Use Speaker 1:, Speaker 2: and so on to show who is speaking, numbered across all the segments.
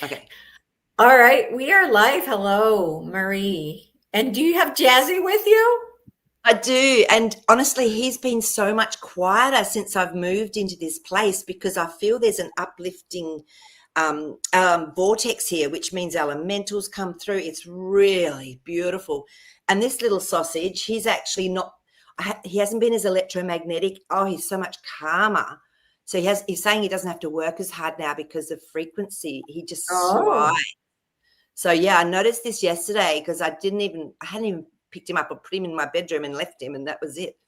Speaker 1: Okay.
Speaker 2: All right, we are live. Hello, Maree. And do you have Jazzy with you?
Speaker 1: I do. And honestly, he's been so much quieter since I've moved into this place because I feel there's an uplifting vortex here, which means elementals come through. It's really beautiful. And this little sausage, he's actually not, he hasn't been as electromagnetic. Oh, he's so much calmer. So he's saying he doesn't have to work as hard now because of frequency. He just slides.
Speaker 2: Oh,
Speaker 1: So yeah, I noticed this yesterday because I hadn't even picked him up or put him in my bedroom and left him, and that was it.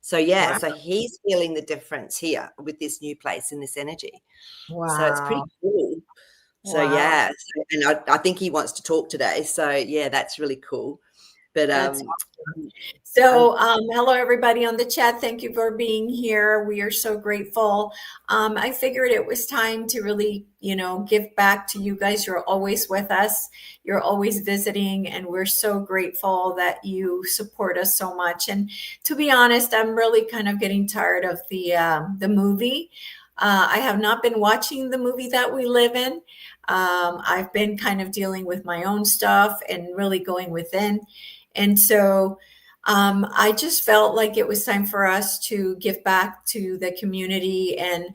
Speaker 1: So yeah,
Speaker 2: wow.
Speaker 1: so he's feeling the difference here with this new place and this energy. So it's pretty
Speaker 2: Wow.
Speaker 1: cool. So
Speaker 2: Wow.
Speaker 1: yeah, and I think he wants to talk today. So yeah, that's really cool. But
Speaker 2: That's
Speaker 1: I'm
Speaker 2: So, hello everybody on the chat. Thank you for being here. We are so grateful. I figured it was time to really, give back to you guys. You're always with us. You're always visiting, and we're so grateful that you support us so much. And to be honest, I'm really kind of getting tired of the movie. I have not been watching the movie that we live in. I've been kind of dealing with my own stuff and really going within. And so I just felt like it was time for us to give back to the community. And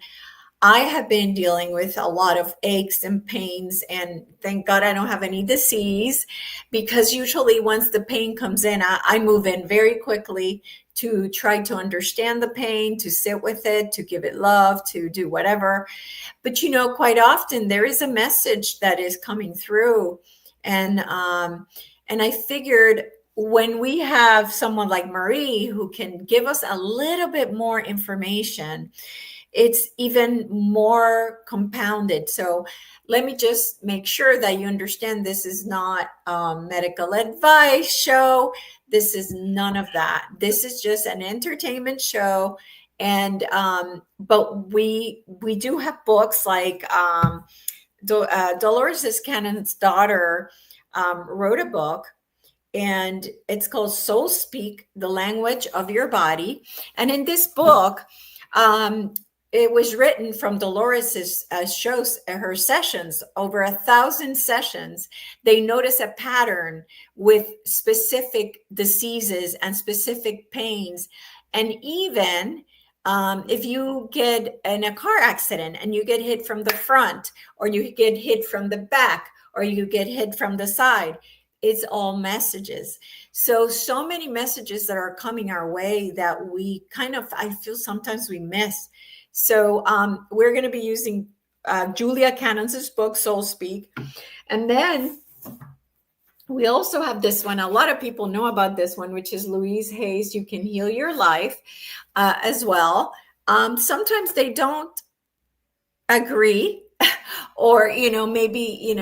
Speaker 2: I have been dealing with a lot of aches and pains, and thank God I don't have any disease because usually once the pain comes in, I move in very quickly to try to understand the pain, to sit with it, to give it love, to do whatever. But quite often there is a message that is coming through, and I figured when we have someone like Maree who can give us a little bit more information, it's even more compounded. So let me just make sure that you understand this is not a medical advice show. This is none of that. This is just an entertainment show. And but we do have books like Dolores Cannon's daughter wrote a book, and it's called Soul Speak, the Language of Your Body. And in this book, um, it was written from Dolores's shows, her sessions, over 1,000 sessions. They notice a pattern with specific diseases and specific pains. And even if you get in a car accident and you get hit from the front, or you get hit from the back, or you get hit from the side, it's all messages. So many messages that are coming our way that we kind of, I feel sometimes we miss. So we're going to be using Julia Cannon's book, Soul Speak. And then we also have this one. A lot of people know about this one, which is Louise Hay's You Can Heal Your Life as well. Sometimes they don't agree or, maybe,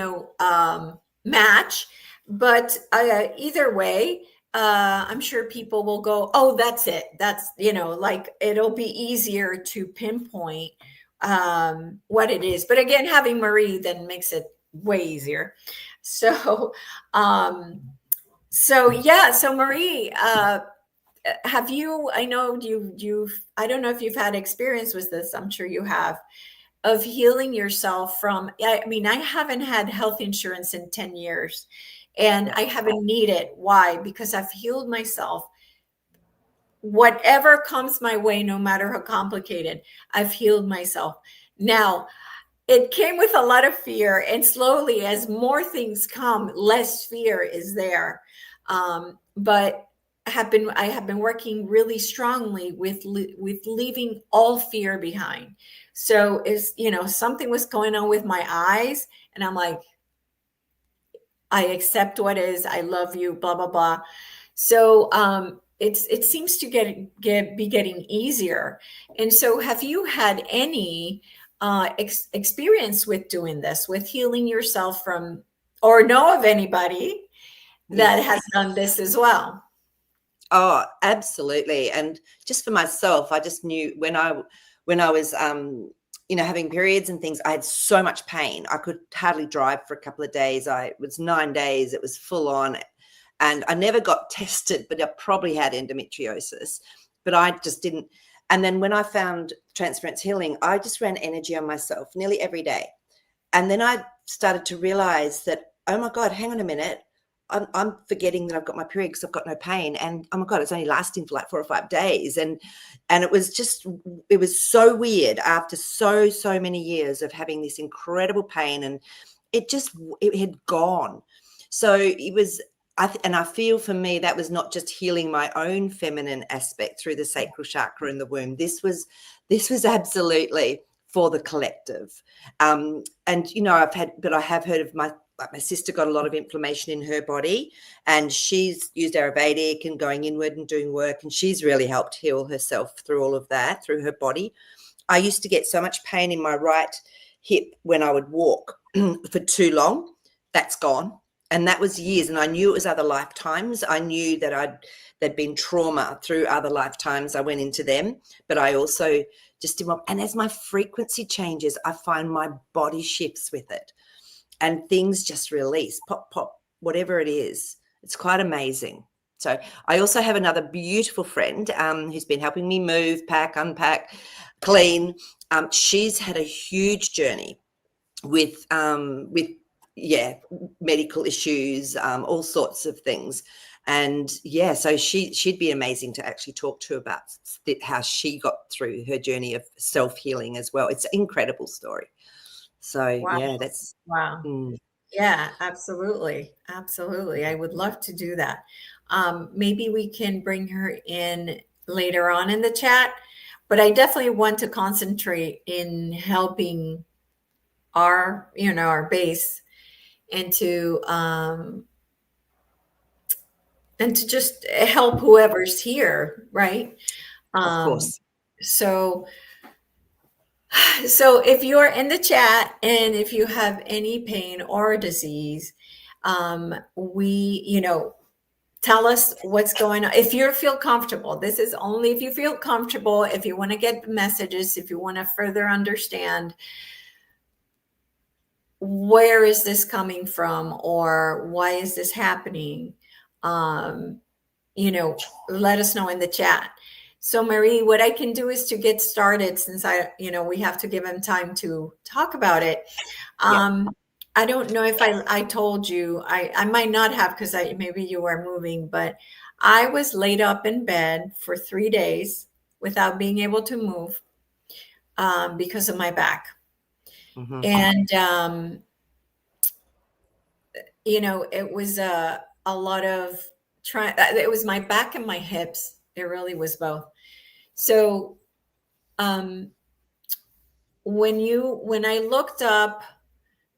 Speaker 2: match. But either way, I'm sure people will go, oh, that's it. That's, like it'll be easier to pinpoint what it is. But again, having Maree then makes it way easier. So, um, so yeah, so Maree, have you, I know I don't know if you've had experience with this. I'm sure you have, of healing yourself from, I mean, I haven't had health insurance in 10 years, and I haven't needed. Why? Because I've healed myself. Whatever comes my way, no matter how complicated, I've healed myself. Now, it came with a lot of fear, and slowly, as more things come, less fear is there. But I have been working really strongly with leaving all fear behind. So is, something was going on with my eyes, and I'm like, I accept what is, I love you, blah blah blah. So it seems to be getting easier. And so, have you had any experience with doing this, with healing yourself from, or know of anybody that has
Speaker 1: Yes.
Speaker 2: done this as well?
Speaker 1: Oh, absolutely. And just for myself, I just knew when I was having periods and things, I had so much pain. I could hardly drive for a couple of days. It was 9 days, it was full on. And I never got tested, but I probably had endometriosis. But I just didn't. And then when I found transference healing, I just ran energy on myself nearly every day. And then I started to realize that, oh my God, hang on a minute. I'm forgetting that I've got my period because I've got no pain, and oh my God, it's only lasting for like 4 or 5 days, and it was so weird after so many years of having this incredible pain, and it had gone. So it was, and I feel for me that was not just healing my own feminine aspect through the sacral chakra in the womb. This was absolutely for the collective. And I have heard of my sister got a lot of inflammation in her body, and she's used Ayurvedic and going inward and doing work, and she's really helped heal herself through all of that, through her body. I used to get so much pain in my right hip when I would walk for too long. That's gone. And that was years. And I knew it was other lifetimes. I knew that there'd been trauma through other lifetimes. I went into them, but I also just did more. And as my frequency changes, I find my body shifts with it, and things just release, pop, pop, whatever it is. It's quite amazing. So I also have another beautiful friend who's been helping me move, pack, unpack, clean. She's had a huge journey with medical issues, all sorts of things. And so she'd be amazing to actually talk to about how she got through her journey of self-healing as well. It's an incredible story. So
Speaker 2: Wow.
Speaker 1: that's
Speaker 2: wow. Yeah, absolutely. Absolutely. I would love to do that. Maybe we can bring her in later on in the chat, but I definitely want to concentrate in helping our base, and to just help whoever's here, right?
Speaker 1: Of course.
Speaker 2: So if you're in the chat and if you have any pain or disease, tell us what's going on. If you feel comfortable, this is only if you feel comfortable, if you want to get messages, if you want to further understand where is this coming from or why is this happening, let us know in the chat. So Maree, what I can do is to get started, since we have to give him time to talk about it. I don't know if I told you, I might not have, because maybe you were moving, but I was laid up in bed for 3 days without being able to move because of my back.
Speaker 1: Mm-hmm.
Speaker 2: And, it was a lot of it was my back and my hips. It really was both. So when I looked up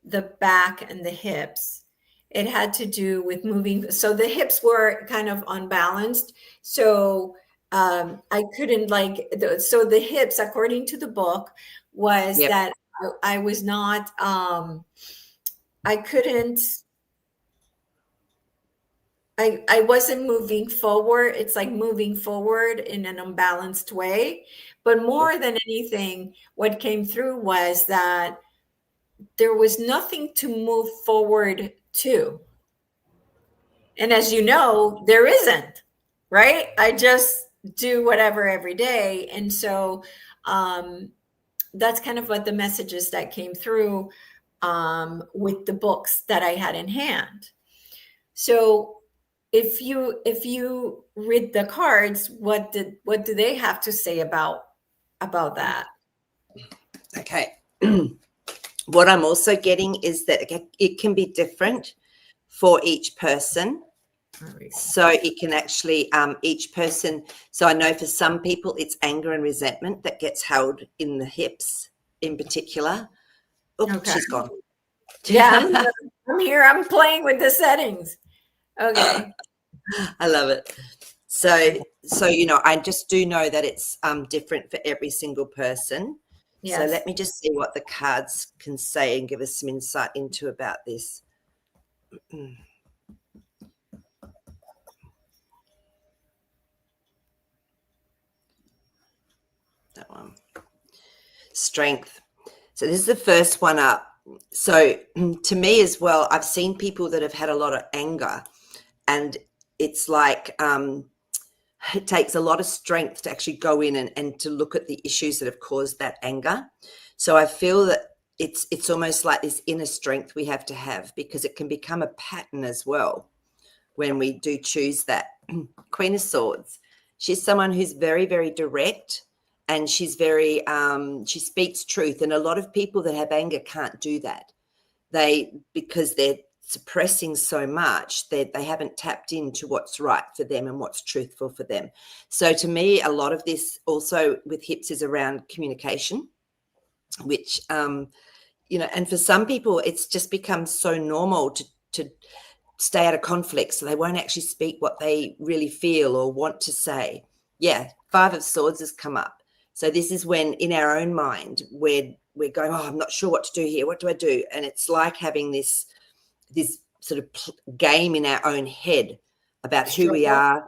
Speaker 2: the back and the hips, it had to do with moving. So the hips were kind of unbalanced. So I couldn't so the hips, according to the book, was that I was not, I couldn't, I wasn't moving forward. It's like moving forward in an unbalanced way. But more than anything, what came through was that there was nothing to move forward to. And as you know, there isn't, right? I just do whatever every day. And so that's kind of what the messages that came through with the books that I had in hand. So if you read the cards, what do they have to say about that?
Speaker 1: Okay. What I'm also getting is that it can be different for each person. So it can actually, each person. So I know for some people it's anger and resentment that gets held in the hips in particular. Oh, okay. She's gone.
Speaker 2: Yeah, I'm here. I'm playing with the settings. Okay.
Speaker 1: I love it. So I just do know that it's different for every single person. Yes. So let me just see what the cards can say and give us some insight into about this. That one. Strength. So this is the first one up. So to me as well, I've seen people that have had a lot of anger, and it's like it takes a lot of strength to actually go in and to look at the issues that have caused that anger. So I feel that it's almost like this inner strength we have to have, because it can become a pattern as well when we do choose that. Queen of Swords, she's someone who's very, very direct, and she's very she speaks truth, and a lot of people that have anger can't do that. Because they're suppressing so much, that they haven't tapped into what's right for them and what's truthful for them. So to me, a lot of this also with hips is around communication, which and for some people it's just become so normal to stay out of conflict, so they won't actually speak what they really feel or want to say. Yeah, Five of Swords has come up. So this is when in our own mind we're going, oh, I'm not sure what to do here. What do I do? And it's like having this sort of game in our own head about who we are.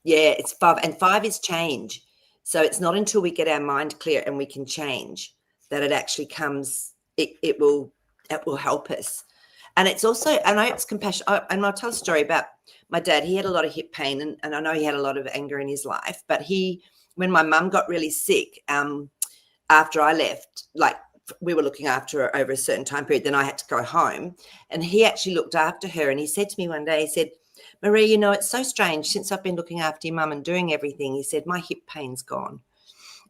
Speaker 1: Yeah, it's five, and five is change. So it's not until we get our mind clear and we can change that it actually comes. It will help us. And it's also, I know it's compassion. And I'll tell a story about my dad. He had a lot of hip pain, and I know he had a lot of anger in his life. But when my mum got really sick, after I left, like we were looking after her over a certain time period, then I had to go home, and he actually looked after her. And he said to me one day, he said, Maree, it's so strange, since I've been looking after your mum and doing everything, he said, my hip pain's gone.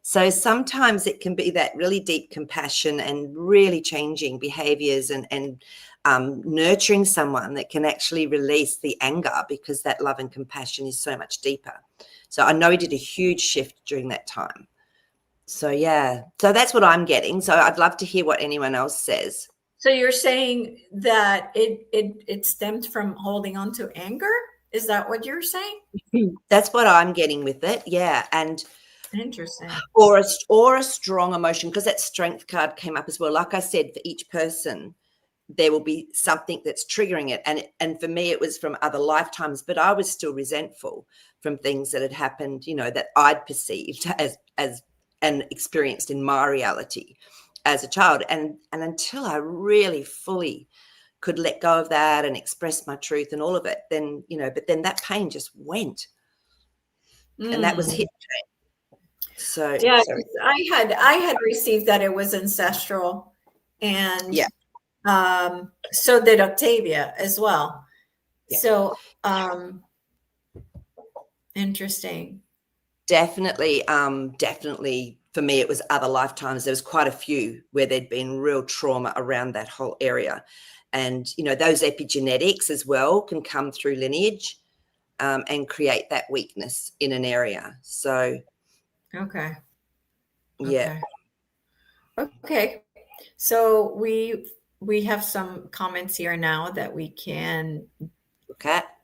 Speaker 1: So sometimes it can be that really deep compassion and really changing behaviors and nurturing someone that can actually release the anger, because that love and compassion is so much deeper. So I know he did a huge shift during that time. So, yeah, so that's what I'm getting. So I'd love to hear what anyone else says.
Speaker 2: So you're saying that it stemmed from holding on to anger? Is that what you're saying?
Speaker 1: That's what I'm getting with it. Yeah. And
Speaker 2: interesting.
Speaker 1: Or a strong emotion, because that strength card came up as well. Like I said, for each person, there will be something that's triggering it. And for me, it was from other lifetimes, but I was still resentful from things that had happened, that I'd perceived as and experienced in my reality as a child. And until I really fully could let go of that and express my truth and all of it, then, but then that pain just went. And that was hip pain. So
Speaker 2: yeah,
Speaker 1: sorry.
Speaker 2: I had received that it was ancestral, and
Speaker 1: yeah.
Speaker 2: So did Octavia as well. Yeah. So interesting.
Speaker 1: Definitely for me, it was other lifetimes. There was quite a few where there'd been real trauma around that whole area. And, those epigenetics as well can come through lineage and create that weakness in an area. So.
Speaker 2: Okay.
Speaker 1: Yeah.
Speaker 2: Okay. So we have some comments here now that we can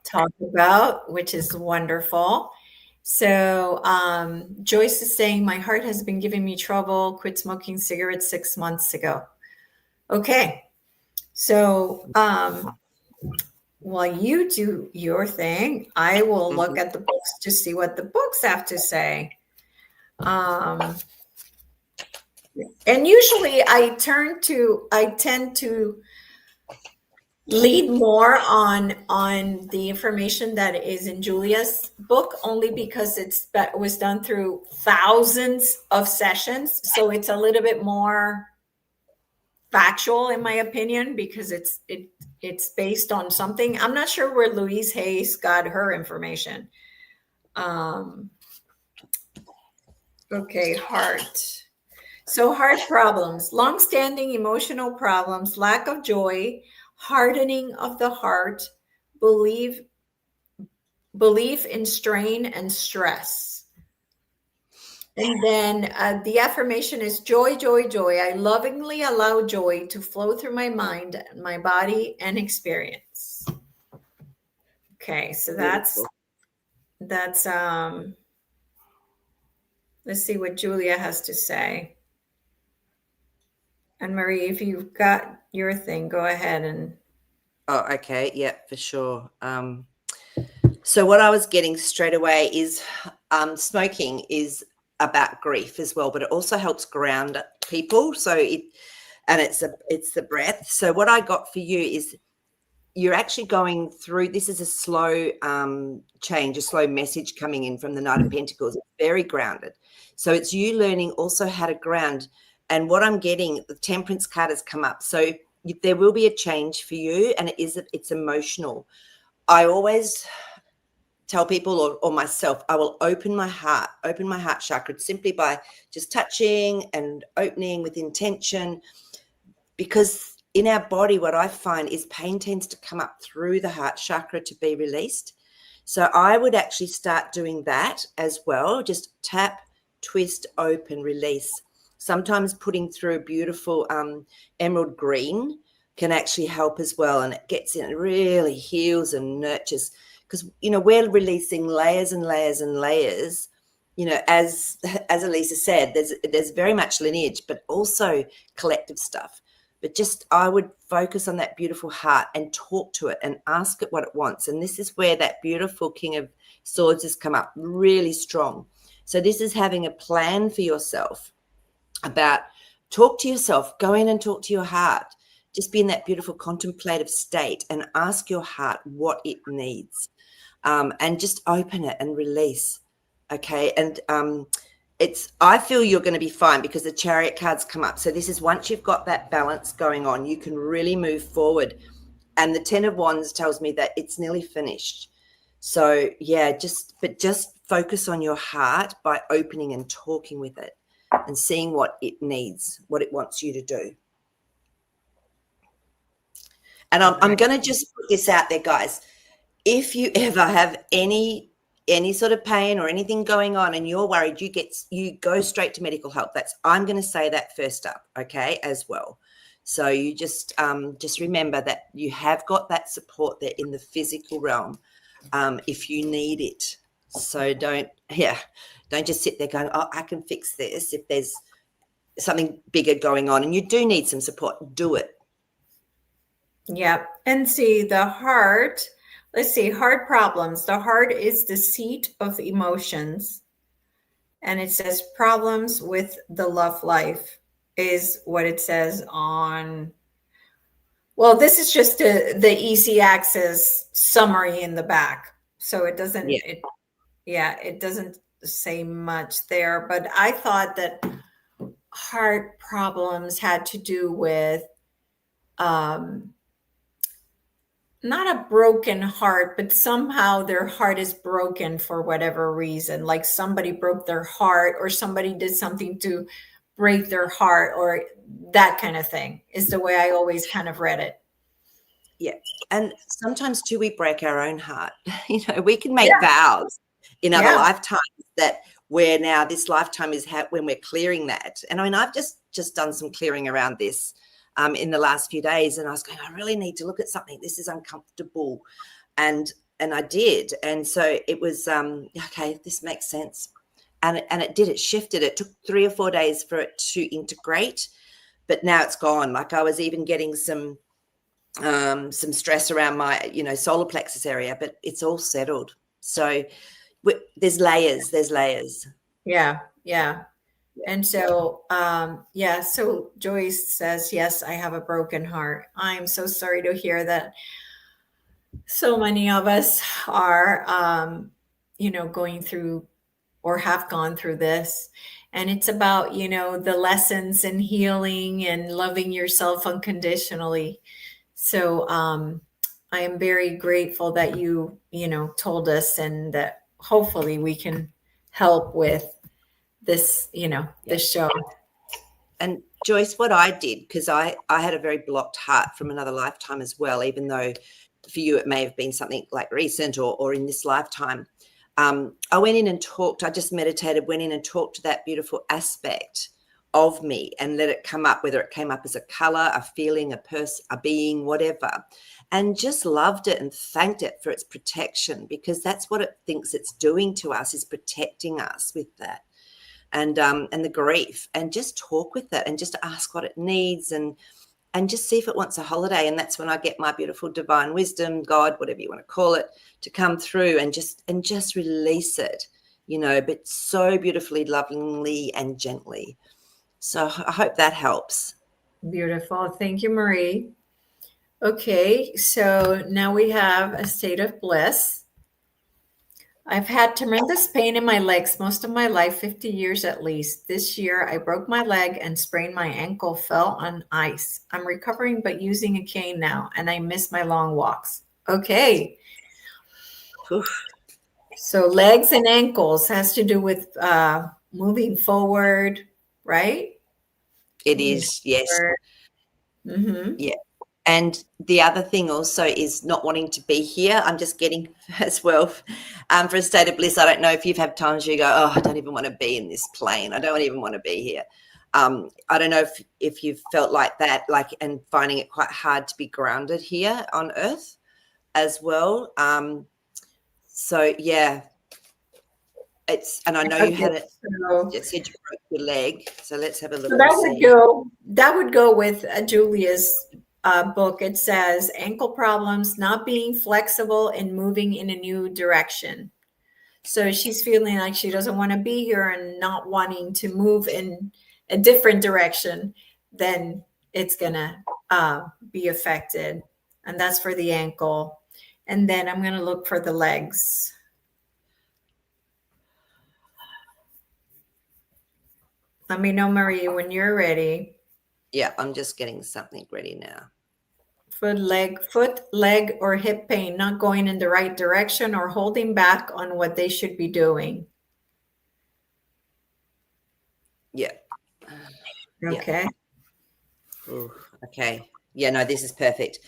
Speaker 2: talk about, which is wonderful. So Joyce is saying, my heart has been giving me trouble, quit smoking cigarettes 6 months ago. Okay. So while you do your thing, I will look at the books to see what the books have to say. And usually I tend to lead more on the information that is in Julia's book, only because that was done through thousands of sessions. So it's a little bit more factual, in my opinion, because it's based on something. I'm not sure where Louise Hayes got her information. Okay, heart. So heart problems, long-standing emotional problems, lack of joy, hardening of the heart, belief in strain and stress. And then the affirmation is joy, joy, joy. I lovingly allow joy to flow through my mind, my body, and experience. Okay, so that's let's see what Julia has to say. And Maree, if you've got your thing, go ahead and.
Speaker 1: Oh, okay. Yeah, for sure. So what I was getting straight away is smoking is about grief as well, but it also helps ground people. So it's the breath. So what I got for you is you're actually going through, this is a slow change, a slow message coming in from the Knight of Pentacles. It's very grounded. So it's you learning also how to ground And what I'm getting, the temperance card has come up. So there will be a change for you, and it's emotional. I always tell people or myself, I will open my heart chakra simply by just touching and opening with intention, because in our body, what I find is pain tends to come up through the heart chakra to be released. So I would actually start doing that as well. Just tap, twist, open, release. Sometimes putting through a beautiful emerald green can actually help as well. And it gets in, it really heals and nurtures, because, we're releasing layers and layers and layers. As Elisa said, there's very much lineage, but also collective stuff. But just, I would focus on that beautiful heart and talk to it and ask it what it wants. And this is where that beautiful King of Swords has come up really strong. So this is having a plan for yourself about, talk to yourself, go in and talk to your heart. Just be in that beautiful contemplative state and ask your heart what it needs, and just open it and release. Okay. And I feel you're going to be fine, because the Chariot cards come up. So this is, once you've got that balance going on, you can really move forward. And the 10 of Wands tells me that it's nearly finished. So yeah, just focus on your heart by opening and talking with it and seeing what it needs, what it wants you to do. And I'm going to just put this out there, guys. If you ever have any sort of pain or anything going on and you're worried, you go straight to medical help. I'm going to say that first up, okay, as well. So you just remember that you have got that support there in the physical realm, if you need it. So don't just sit there going, oh, I can fix this. If there's something bigger going on and you do need some support, do it.
Speaker 2: Yeah. And see, the heart, let's see, heart problems. The heart is the seat of emotions. And it says problems with the love life is what it says on. Well, this is just the easy access summary in the back. So it doesn't, it doesn't say much there. But I thought that heart problems had to do with not a broken heart, but somehow their heart is broken for whatever reason. Like somebody broke their heart, or somebody did something to break their heart, or that kind of thing is the way I always kind of read it.
Speaker 1: Yeah. And sometimes too, we break our own heart. We can make vows in other lifetimes that where now this lifetime is when we're clearing that. And I mean, I've just done some clearing around this in the last few days, and I was going, I really need to look at something. This is uncomfortable. And I did. And so it was, okay, this makes sense. And it did, it shifted. It took 3 or 4 days for it to integrate, but now it's gone. Like I was even getting some stress around my, solar plexus area, but it's all settled. So there's layers. Yeah.
Speaker 2: And so, so Joyce says, yes, I have a broken heart. I'm so sorry to hear that. So many of us are, going through or have gone through this. And it's about, the lessons in healing and loving yourself unconditionally. So I am very grateful that you told us, and that hopefully we can help with this, this show.
Speaker 1: And Joyce, what I did, because I had a very blocked heart from another lifetime as well, even though for you it may have been something like recent or in this lifetime. I went in and talked, I just meditated, went in and talked to that beautiful aspect of me and let it come up, whether it came up as a color, a feeling, a person, a being, whatever, and just loved it and thanked it for its protection, because that's what it thinks it's doing to us, is protecting us with that. And the grief, and just talk with it and just ask what it needs, and just see if it wants a holiday. And that's when I get my beautiful divine wisdom, God, whatever you want to call it, to come through and just release it, but so beautifully, lovingly and gently. So I hope that helps.
Speaker 2: Beautiful. Thank you, Maree. Okay, so now we have a state of bliss. I've had tremendous pain in my legs most of my life, 50 years at least. This year, I broke my leg and sprained my ankle, fell on ice. I'm recovering but using a cane now, and I miss my long walks. Okay.
Speaker 1: Oof.
Speaker 2: So legs and ankles has to do with moving forward, right?
Speaker 1: It
Speaker 2: Moving
Speaker 1: is, yes.
Speaker 2: forward. Mm-hmm.
Speaker 1: Yeah. And the other thing also is not wanting to be here. I'm just getting as well for a state of bliss. I don't know if you've had times you go, oh, I don't even want to be in this plane. I don't even want to be here. I don't know if you've felt like that, like, and finding it quite hard to be grounded here on Earth as well. So yeah, and I know you
Speaker 2: Okay.
Speaker 1: had it.
Speaker 2: So,
Speaker 1: You said you broke your leg. So let's have a look
Speaker 2: so
Speaker 1: and
Speaker 2: that would
Speaker 1: see.
Speaker 2: go that would go with Julia's book. It says ankle problems, not being flexible and moving in a new direction. So she's feeling like she doesn't want to be here and not wanting to move in a different direction, then it's gonna be affected. And that's for the ankle. And then I'm gonna look for the legs. Let me know, Maree, when you're ready.
Speaker 1: Yeah, I'm just getting something ready now.
Speaker 2: Foot, leg, or hip pain, not going in the right direction or holding back on what they should be doing.
Speaker 1: Yeah. Yeah.
Speaker 2: Okay.
Speaker 1: Ooh, okay. Yeah, no, this is perfect.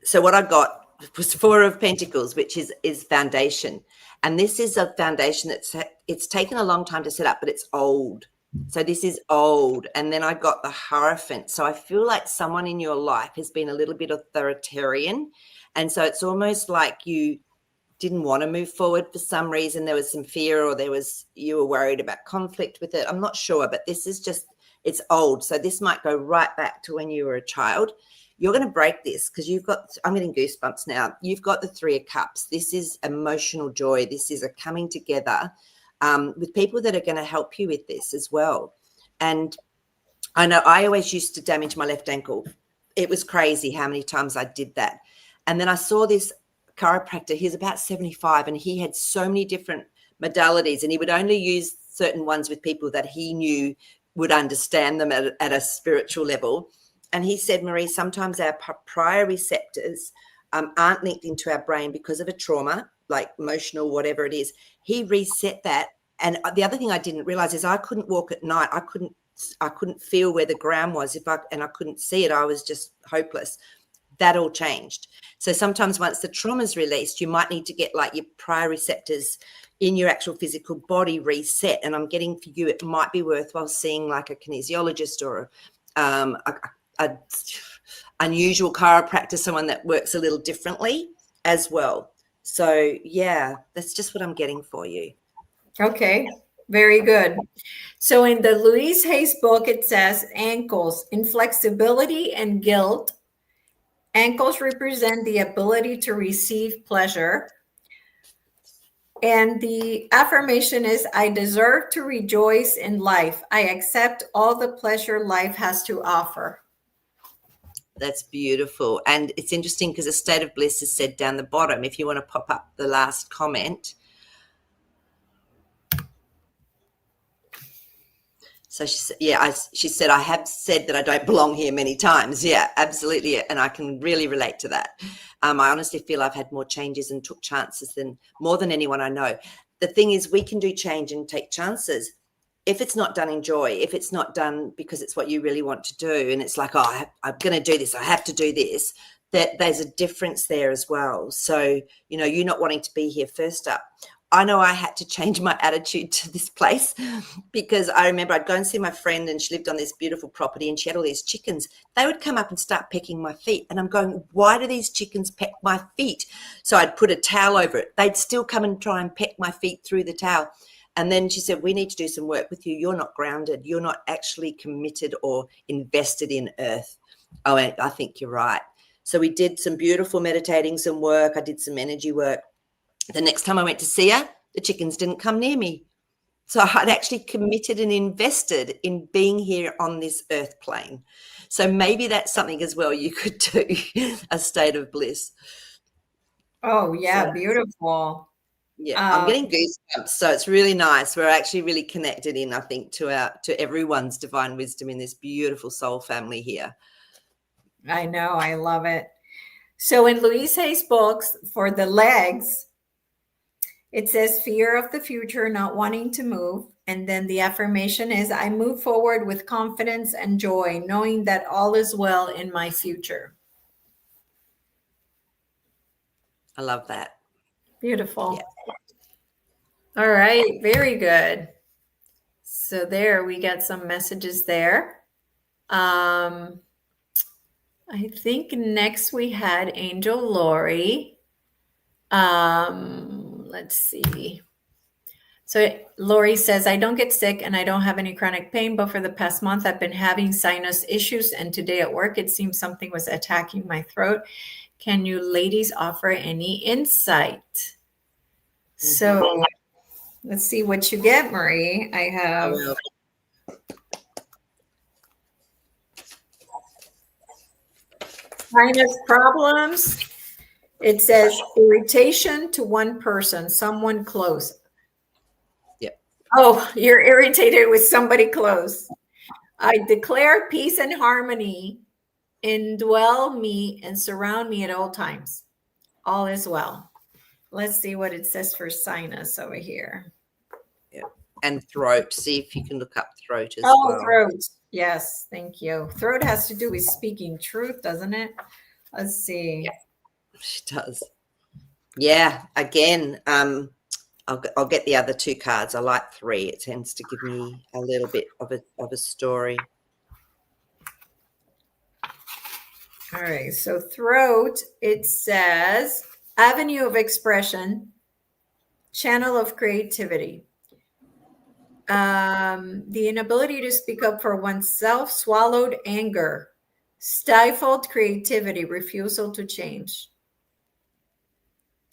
Speaker 1: So what I got was Four of Pentacles, which is foundation. And this is a foundation it's taken a long time to set up, but it's old. So this is old. And then I got the Hierophant. So I feel like someone in your life has been a little bit authoritarian. And so it's almost like you didn't want to move forward for some reason. There was some fear, or you were worried about conflict with it. I'm not sure, but this is just, it's old. So this might go right back to when you were a child. You're going to break this because I'm getting goosebumps now. You've got the Three of Cups. This is emotional joy. This is a coming together with people that are going to help you with this as well. And I know I always used to damage my left ankle. It was crazy how many times I did that. And then I saw this chiropractor. He's about 75 and he had so many different modalities, and he would only use certain ones with people that he knew would understand them at a spiritual level. And he said, Maree, sometimes our prior receptors aren't linked into our brain because of a trauma, like emotional, whatever it is. He reset that. And the other thing I didn't realize is I couldn't walk at night. I couldn't feel where the ground was and I couldn't see it. I was just hopeless. That all changed. So sometimes once the trauma's released, you might need to get like your prior receptors in your actual physical body reset. And I'm getting for you, it might be worthwhile seeing like a kinesiologist or a unusual chiropractor, someone that works a little differently as well. So yeah, that's just what I'm getting for you.
Speaker 2: Okay, very good. So in the Louise Hay's book, it says ankles, inflexibility and guilt. Ankles represent the ability to receive pleasure. And the affirmation is, I deserve to rejoice in life. I accept all the pleasure life has to offer.
Speaker 1: That's beautiful. And it's interesting because a state of bliss is said down the bottom. If you want to pop up the last comment. So she said, she said, I have said that I don't belong here many times. Yeah, absolutely. And I can really relate to that. I honestly feel I've had more changes and took chances more than anyone I know. The thing is, we can do change and take chances if it's not done in joy, if it's not done because it's what you really want to do. And it's like, oh, I'm going to do this. I have to do this. That there's a difference there as well. So, you're not wanting to be here first up. I know I had to change my attitude to this place because I remember I'd go and see my friend and she lived on this beautiful property and she had all these chickens. They would come up and start pecking my feet. And I'm going, why do these chickens peck my feet? So I'd put a towel over it. They'd still come and try and peck my feet through the towel. And then she said, we need to do some work with you. You're not grounded. You're not actually committed or invested in earth. Oh, and I think you're right. So we did some beautiful meditating, some work. I did some energy work. The next time I went to see her, the chickens didn't come near me. So I'd actually committed and invested in being here on this earth plane. So maybe that's something as well you could do, a state of bliss.
Speaker 2: Oh, yeah, so beautiful.
Speaker 1: Yeah, I'm getting goosebumps. So it's really nice. We're actually really connected in, I think, to everyone's divine wisdom in this beautiful soul family here.
Speaker 2: I know, I love it. So in Louise Hay's books for the legs, it says fear of the future, not wanting to move. And then the affirmation is I move forward with confidence and joy, knowing that all is well in my future.
Speaker 1: I love that.
Speaker 2: Beautiful.
Speaker 1: Yeah.
Speaker 2: All right, very good. So there we got some messages there. I think next we had Angel Lori. Let's see. So Lori says, I don't get sick and I don't have any chronic pain, but for the past month, I've been having sinus issues. And today at work, it seems something was attacking my throat. Can you ladies offer any insight? So let's see what you get, Maree. I have sinus problems. It says irritation to one person, someone close.
Speaker 1: Yep.
Speaker 2: Oh, you're irritated with somebody close. I declare peace and harmony indwell me and surround me at all times. All is well. Let's see what it says for sinus over here.
Speaker 1: Yeah. And throat. See if you can look up throat as well.
Speaker 2: Oh, throat. Yes, thank you. Throat has to do with speaking truth, doesn't it? Let's see.
Speaker 1: Yeah, it does. Yeah. Again, I'll get the other two cards. I like 3. It tends to give me a little bit of a story.
Speaker 2: All right. So throat, it says avenue of expression, channel of creativity. The inability to speak up for oneself, swallowed anger, stifled creativity, refusal to change.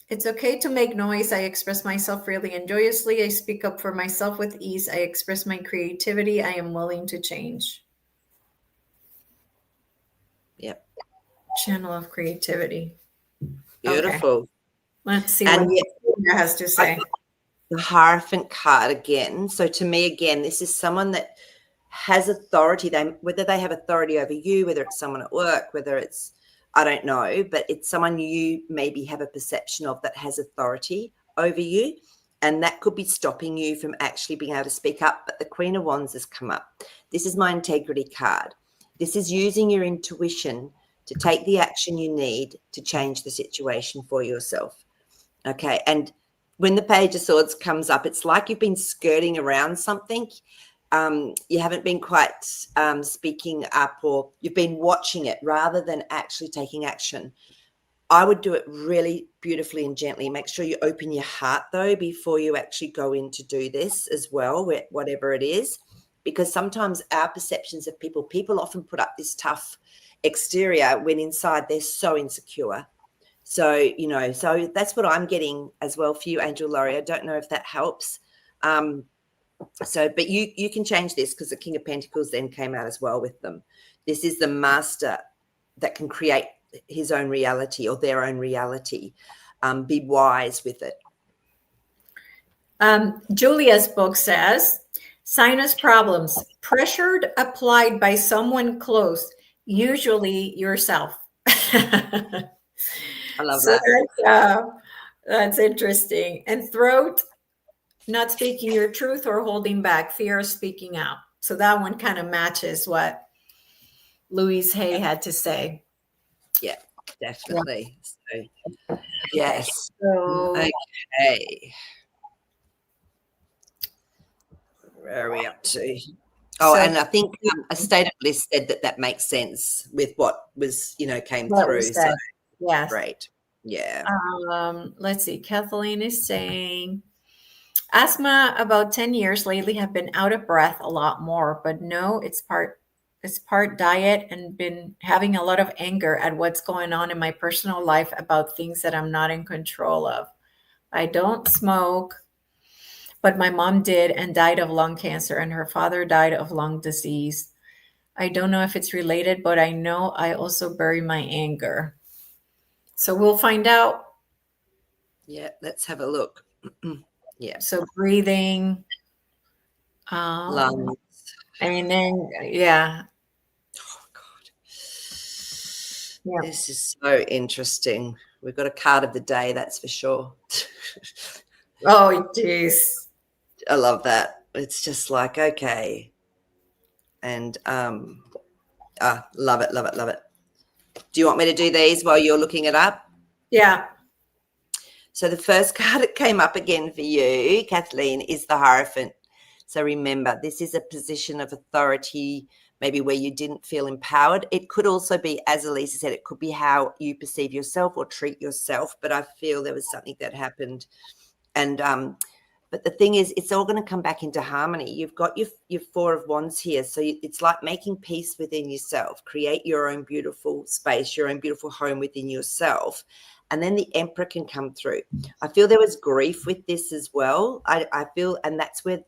Speaker 2: It's okay to make noise. I express myself freely and joyously. I speak up for myself with ease. I express my creativity. I am willing to change.
Speaker 1: Yep.
Speaker 2: Channel of creativity.
Speaker 1: Beautiful.
Speaker 2: Okay. Let's see what it has to say.
Speaker 1: The Hierophant card again. So to me, again, this is someone that has authority. Whether they have authority over you, whether it's someone at work, whether it's, I don't know, but it's someone you maybe have a perception of that has authority over you. And that could be stopping you from actually being able to speak up. But the Queen of Wands has come up. This is my integrity card. This is using your intuition to take the action you need to change the situation for yourself. Okay. And when the Page of Swords comes up, it's like you've been skirting around something. You haven't been quite speaking up, or you've been watching it rather than actually taking action. I would do it really beautifully and gently. Make sure you open your heart, though, before you actually go in to do this as well, whatever it is, because sometimes our perceptions of people often put up this tough exterior when inside they're so insecure. So, so that's what I'm getting as well for you, Angel Laurie. I don't know if that helps. But you can change this, because the King of Pentacles then came out as well with them. This is the master that can create his own reality, or their own reality. Be wise with it.
Speaker 2: Julia's book says, sinus problems, pressured applied by someone close, usually yourself.
Speaker 1: I love that.
Speaker 2: That's interesting. And throat, not speaking your truth or holding back, fear of speaking out. So that one kind of matches what Louise Hay had to say.
Speaker 1: Yeah, definitely. Yeah. So, yes.
Speaker 2: So,
Speaker 1: okay. Where are we up to? Oh, and I think A State of Bliss said that makes sense with what was, came through. So,
Speaker 2: yes.
Speaker 1: Great. Yeah.
Speaker 2: Let's see. Kathleen is saying, asthma about 10 years lately, have been out of breath a lot more, but no, it's part diet, and been having a lot of anger at what's going on in my personal life about things that I'm not in control of. I don't smoke, but my mom did and died of lung cancer, and her father died of lung disease. I don't know if it's related, but I know I also bury my anger. So we'll find out.
Speaker 1: Yeah, let's have a look. Yeah.
Speaker 2: So breathing,
Speaker 1: Lungs.
Speaker 2: and then, yeah.
Speaker 1: Oh, God.
Speaker 2: Yeah.
Speaker 1: This is so interesting. We've got a card of the day, that's for sure.
Speaker 2: Oh, geez.
Speaker 1: I love that. It's just like, okay. And love it, love it, love it. Do you want me to do these while you're looking it up?
Speaker 2: Yeah.
Speaker 1: So the first card that came up again for you, Kathleen, is the Hierophant. So remember, this is a position of authority, maybe where you didn't feel empowered. It could also be, as Elisa said, it could be how you perceive yourself or treat yourself. But I feel there was something that happened. And but the thing is, it's all going to come back into harmony. You've got your Four of Wands here. So it's like making peace within yourself. Create your own beautiful space, your own beautiful home within yourself. And then the Emperor can come through. I feel there was grief with this as well. I feel, and that's where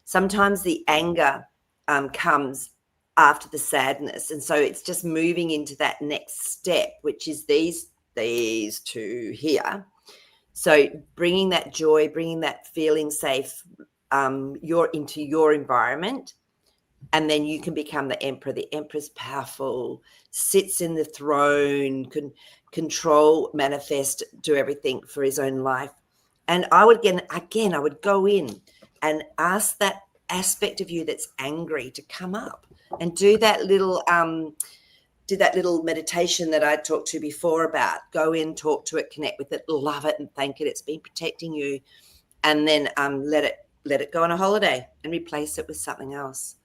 Speaker 1: sometimes the anger comes after the sadness. And so it's just moving into that next step, which is these two here. So bringing that joy, bringing that feeling safe, into your environment, and then you can become the Emperor. The Emperor's powerful, sits in the throne, can control, manifest, do everything for his own life. And I would again, I would go in and ask that aspect of you that's angry to come up and do that little meditation that I talked to before about. Go in, talk to it, connect with it, love it, and thank it. It's been protecting you, and then let it go on a holiday and replace it with something else.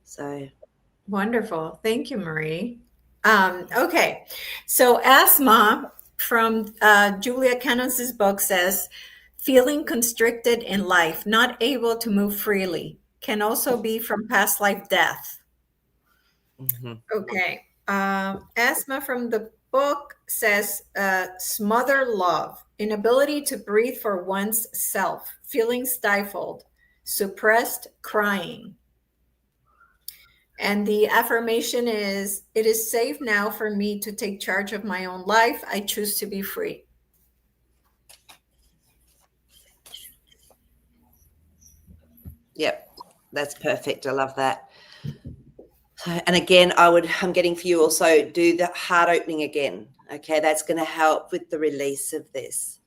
Speaker 1: So
Speaker 2: Wonderful. Thank you, Maree. Okay. So asthma from Julia Cannons's book says, feeling constricted in life, not able to move freely, can also be from past life death. Okay. Asthma from the book says, smother love, inability to breathe for one's self, feeling stifled, suppressed crying. And the affirmation is, it is safe now for me to take charge of my own life. I choose to be free.
Speaker 1: Yep, that's perfect. I love that. And again, I'm getting for you also, do the heart opening again. Okay, that's going to help with the release of this.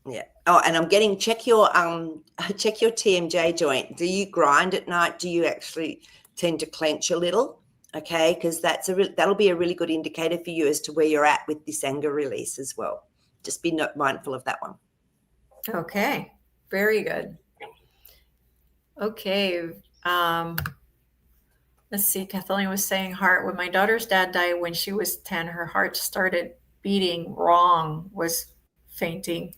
Speaker 1: Yeah. Oh, and I'm getting, check your TMJ joint. Do you grind at night? Do you actually tend to clench a little? Okay, because that'll be a really good indicator for you as to where you're at with this anger release as well. Just be mindful of that one.
Speaker 2: Okay, very good. Okay. Let's see. Kathleen was saying heart. When my daughter's dad died when she was 10, her heart started beating wrong, was fainting.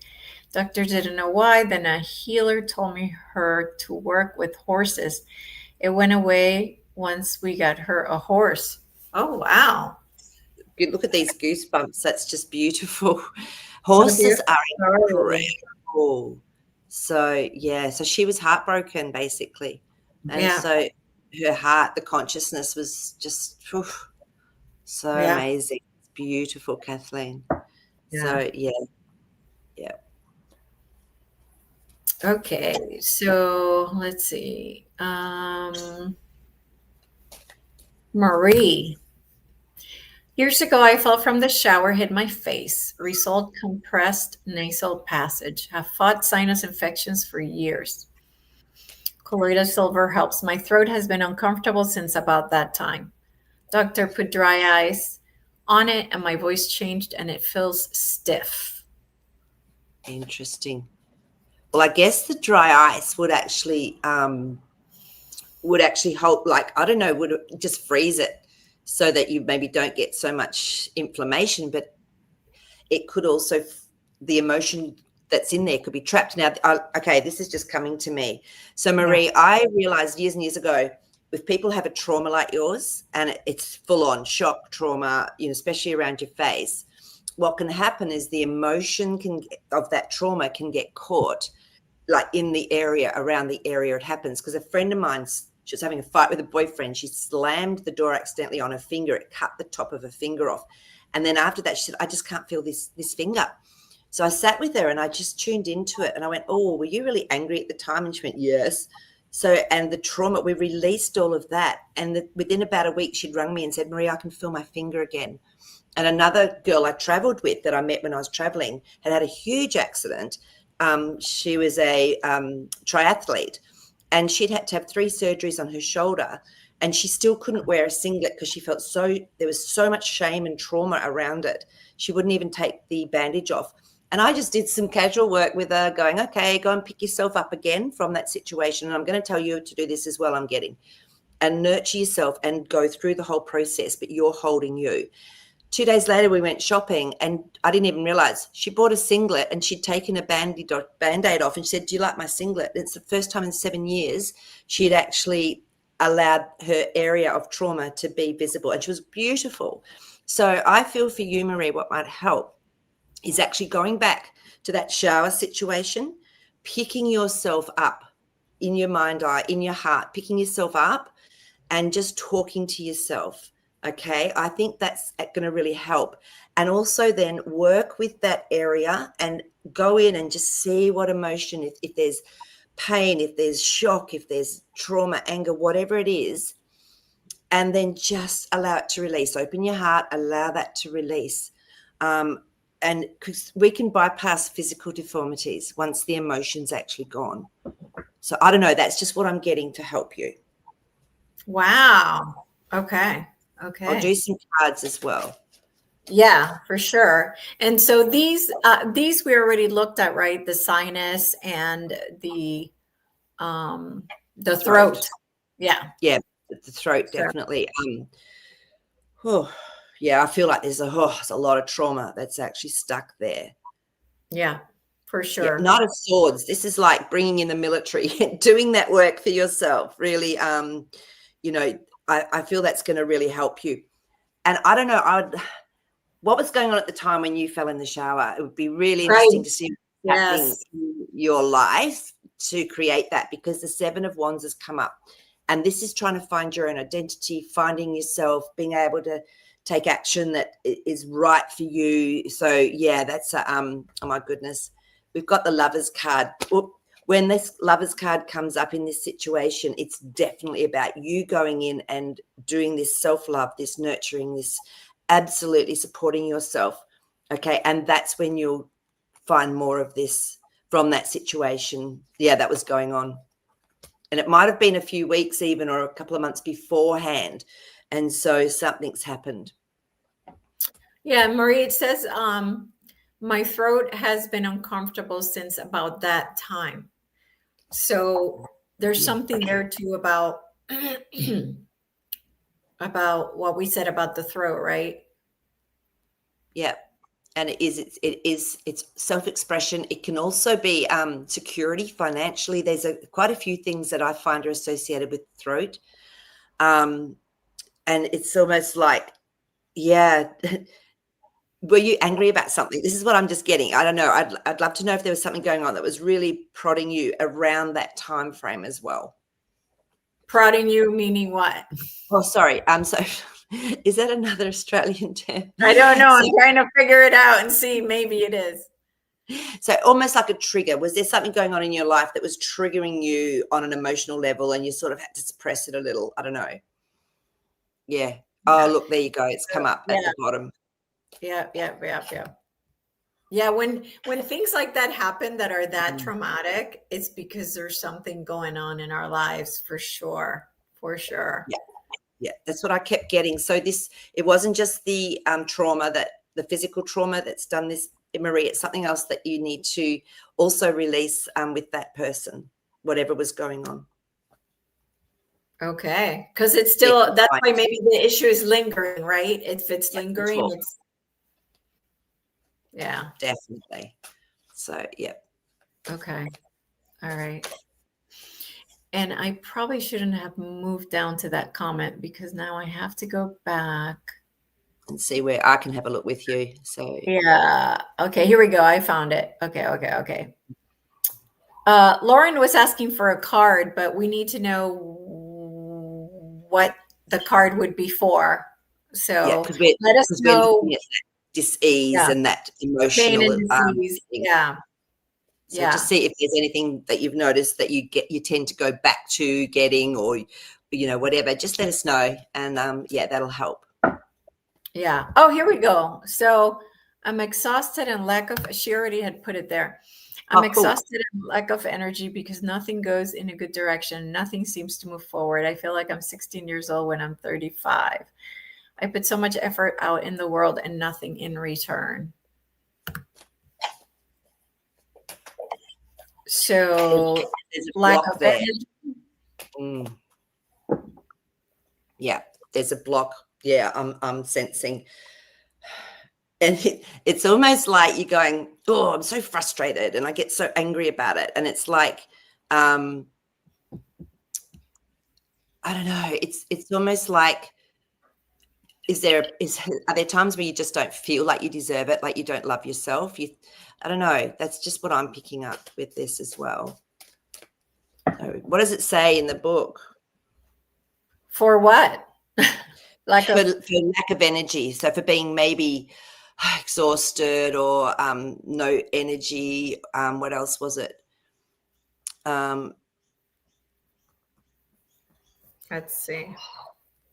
Speaker 2: Doctor didn't know why. Then a healer told me her to work with horses. It went away once we got her a horse. Oh, wow.
Speaker 1: You look at these goosebumps. That's just beautiful. Horses are incredible. So, yeah. So she was heartbroken, basically. And so her heart, the consciousness was just so amazing. It's beautiful, Kathleen. So, yeah.
Speaker 2: Okay, so let's see. Maree. Years ago, I fell from the shower, hit my face. Result, compressed nasal passage. Have fought sinus infections for years. Colloidal silver helps. My throat has been uncomfortable since about that time. Doctor put dry ice on it and my voice changed and it feels stiff.
Speaker 1: Interesting. Well, I guess the dry ice would actually help, like, I don't know, would just freeze it so that you maybe don't get so much inflammation, but it could also, the emotion that's in there could be trapped. Now, okay, this is just coming to me. So, Maree, I realized years and years ago, if people have a trauma like yours and it's full on shock trauma, especially around your face, what can happen is the emotion of that trauma can get caught, like in the area, around the area it happens. Because a friend of mine, she was having a fight with a boyfriend. She slammed the door accidentally on her finger. It cut the top of her finger off. And then after that, she said, I just can't feel this finger. So I sat with her and I just tuned into it. And I went, oh, were you really angry at the time? And she went, yes. So, and the trauma, we released all of that. And within about a week, she'd rung me and said, Maree, I can feel my finger again. And another girl I traveled with that I met when I was traveling had a huge accident. She was a triathlete, and she'd had to have 3 surgeries on her shoulder, and she still couldn't wear a singlet because she felt there was so much shame and trauma around it. She wouldn't even take the bandage off. And I just did some casual work with her, going, okay, go and pick yourself up again from that situation. And I'm going to tell you to do this as well, I'm getting. And nurture yourself and go through the whole process, but you're holding you. 2 days later, we went shopping, and I didn't even realize she bought a singlet and she'd taken a Band-Aid off, and she said, do you like my singlet? It's the first time in 7 years she'd actually allowed her area of trauma to be visible, and she was beautiful. So I feel for you, Maree, what might help is actually going back to that shower situation, picking yourself up in your mind eye, in your heart, picking yourself up and just talking to yourself. Okay, I think that's going to really help. And also then work with that area and go in and just see what emotion, if there's pain, if there's shock, if there's trauma, anger, whatever it is, and then just allow it to release. Open your heart, allow that to release. And because we can bypass physical deformities once the emotion's actually gone. So I don't know, that's just what I'm getting to help you.
Speaker 2: Wow. Okay.
Speaker 1: I'll do some cards as well.
Speaker 2: Yeah, for sure. And so these we already looked at, right? The sinus and the throat. Yeah.
Speaker 1: Yeah, the throat, definitely. Yeah, I feel like there's a lot of trauma that's actually stuck there.
Speaker 2: Yeah, for sure.
Speaker 1: Yeah, Knight of Swords. This is like bringing in the military, doing that work for yourself. Really, you know, I feel that's going to really help you. And I don't know, what was going on at the time when you fell in the shower? It would be really interesting to see what's happening in your life to create that, because the 7 of Wands has come up. And this is trying to find your own identity, finding yourself, being able to take action that is right for you. So, yeah, that's oh, my goodness. We've got the Lovers card. When this Lovers card comes up in this situation, it's definitely about you going in and doing this self-love, this nurturing, this absolutely supporting yourself. Okay. And that's when you'll find more of this from that situation. Yeah, that was going on. And it might have been a few weeks even, or a couple of months beforehand. And so something's happened.
Speaker 2: Yeah, Maree, it says, my throat has been uncomfortable since about that time. So there's something there too about what we said about the throat, right?
Speaker 1: Yeah. And it's self-expression. It can also be security financially. There's quite a few things that I find are associated with throat. And it's almost like, yeah, were you angry about something? This is what I'm just getting. I don't know. I'd love to know if there was something going on that was really prodding you around that time frame as well.
Speaker 2: Prodding you meaning what?
Speaker 1: Oh, sorry. So is that another Australian term?
Speaker 2: I don't know. I'm trying to figure it out and see. Maybe it is.
Speaker 1: So almost like a trigger. Was there something going on in your life that was triggering you on an emotional level and you sort of had to suppress it a little? I don't know. Yeah. Oh, look, there you go. It's come up at the bottom.
Speaker 2: Yeah. Yeah, when things like that happen that are that traumatic, it's because there's something going on in our lives for sure.
Speaker 1: Yeah, that's what I kept getting. So it wasn't just the trauma, the physical trauma that's done this, Maree. It's something else that you need to also release with that person, whatever was going on.
Speaker 2: Okay, because it's still, that's why maybe the issue is lingering, right? If it's lingering, it's
Speaker 1: definitely. So
Speaker 2: okay, all right. And I probably shouldn't have moved down to that comment because now I have to go back
Speaker 1: and see where I can have a look with you. So
Speaker 2: yeah, okay, here we go. I found it. Okay. Lauren was asking for a card, but we need to know what the card would be for. So let us know.
Speaker 1: dis-ease
Speaker 2: Yeah.
Speaker 1: and that
Speaker 2: Pain
Speaker 1: emotional
Speaker 2: and disease.
Speaker 1: thing.
Speaker 2: Yeah.
Speaker 1: So just
Speaker 2: Yeah.
Speaker 1: see if there's anything that you've noticed that you tend to go back to getting, or whatever. Just let us know, and yeah, that'll help.
Speaker 2: Yeah. Oh, here we go. So I'm exhausted and lack of, she already had put it there. I'm
Speaker 1: Oh, cool.
Speaker 2: exhausted and lack of energy because nothing goes in a good direction. Nothing seems to move forward. I feel like I'm 16 years old when I'm 35. I put so much effort out in the world and nothing in return. So
Speaker 1: There's a
Speaker 2: lack
Speaker 1: block
Speaker 2: of
Speaker 1: there.
Speaker 2: energy.
Speaker 1: Mm. Yeah, there's a block. Yeah, I'm sensing. And it's almost like you're going, oh, I'm so frustrated and I get so angry about it. And it's like, I don't know, it's almost like, are there times where you just don't feel like you deserve it, like you don't love yourself? I don't know. That's just what I'm picking up with this as well. So what does it say in the book?
Speaker 2: For what? Lack
Speaker 1: For
Speaker 2: of
Speaker 1: lack of energy. So for being maybe exhausted or no energy. What else was it?
Speaker 2: let's see.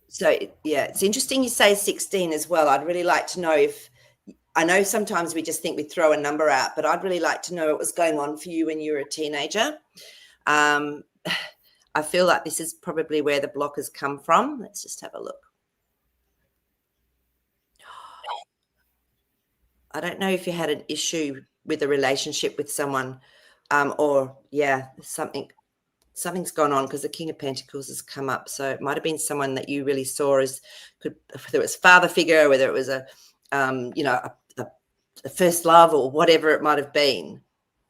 Speaker 1: So yeah, it's interesting you say 16 as well. I'd really like to know if, I know sometimes we just think we throw a number out, but I'd really like to know what was going on for you when you were a teenager. I feel like this is probably where the block has come from. Let's just have a look. I don't know if you had an issue with a relationship with someone, or yeah, something's gone on, because the King of Pentacles has come up. So it might have been someone that you really saw as, whether it was father figure, whether it was a first love, or whatever it might have been.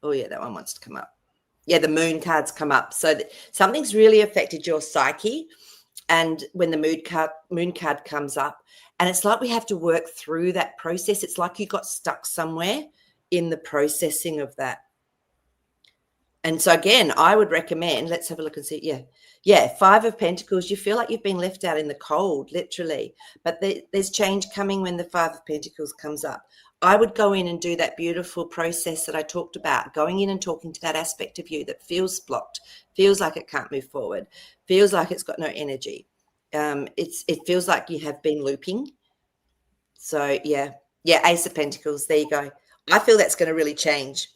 Speaker 1: Oh yeah, that one wants to come up. Yeah, the moon cards come up. So something's really affected your psyche. And when the moon card comes up, and it's like we have to work through that process. It's like you got stuck somewhere in the processing of that. And so again, I would recommend, let's have a look and see. Yeah, 5 of Pentacles. You feel like you've been left out in the cold, literally. But there's change coming when the 5 of Pentacles comes up. I would go in and do that beautiful process that I talked about, going in and talking to that aspect of you that feels blocked, feels like it can't move forward, feels like it's got no energy. It feels like you have been looping. So yeah, Ace of Pentacles. There you go. I feel that's going to really change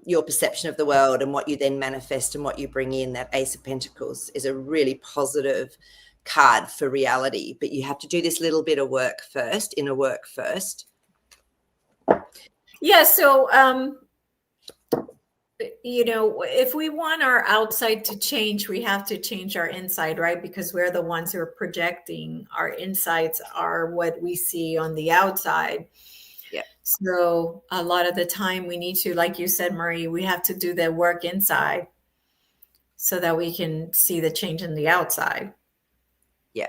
Speaker 1: your perception of the world, and what you then manifest and what you bring in. That Ace of Pentacles is a really positive card for reality, but you have to do this little bit of work first, inner work first.
Speaker 2: Yeah. So, if we want our outside to change, we have to change our inside, right? Because we're the ones who are projecting. Our insides are what we see on the outside.
Speaker 1: Yeah.
Speaker 2: So a lot of the time we need to, like you said, Maree, we have to do the work inside so that we can see the change in the outside.
Speaker 1: Yeah.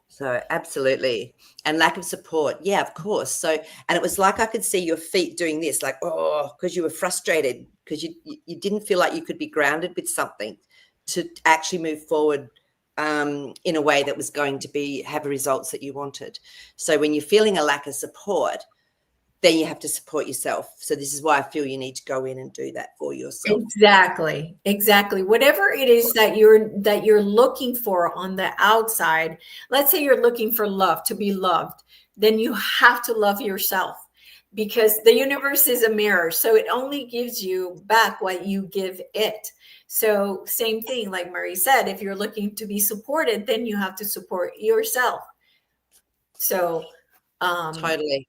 Speaker 1: So absolutely. And lack of support. Yeah, of course. So, and it was like I could see your feet doing this, like, oh, because you were frustrated, because you didn't feel like you could be grounded with something to actually move forward in a way that was going to have results that you wanted. So when you're feeling a lack of support, then you have to support yourself. So this is why I feel you need to go in and do that for yourself.
Speaker 2: Exactly. Whatever it is that you're looking for on the outside, let's say you're looking for love, to be loved, then you have to love yourself, because the universe is a mirror. So it only gives you back what you give it. So same thing, like Maree said, if you're looking to be supported, then you have to support yourself. So
Speaker 1: Totally.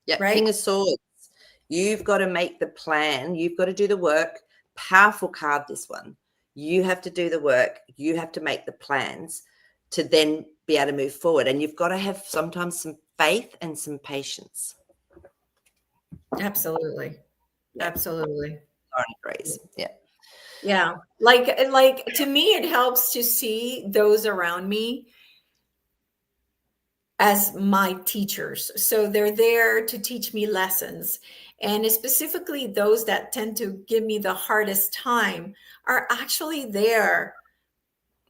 Speaker 1: Yeah.
Speaker 2: right.
Speaker 1: King of Swords. You've got to make the plan. You've got to do the work. Powerful card, this one. You have to do the work. You have to make the plans to then be able to move forward. And you've got to have sometimes some faith and some patience.
Speaker 2: Absolutely.
Speaker 1: Yeah.
Speaker 2: Absolutely.
Speaker 1: Lauren agrees. Yeah.
Speaker 2: Yeah. Like to me, it helps to see those around me as my teachers. So they're there to teach me lessons. And specifically those that tend to give me the hardest time are actually there.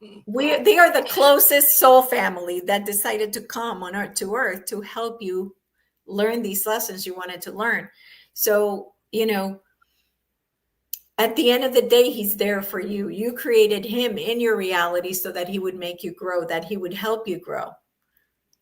Speaker 2: They are the closest soul family that decided to come on earth to help you learn these lessons you wanted to learn. So, you know, at the end of the day, he's there for you. You created him in your reality so that he would make you grow, that he would help you grow.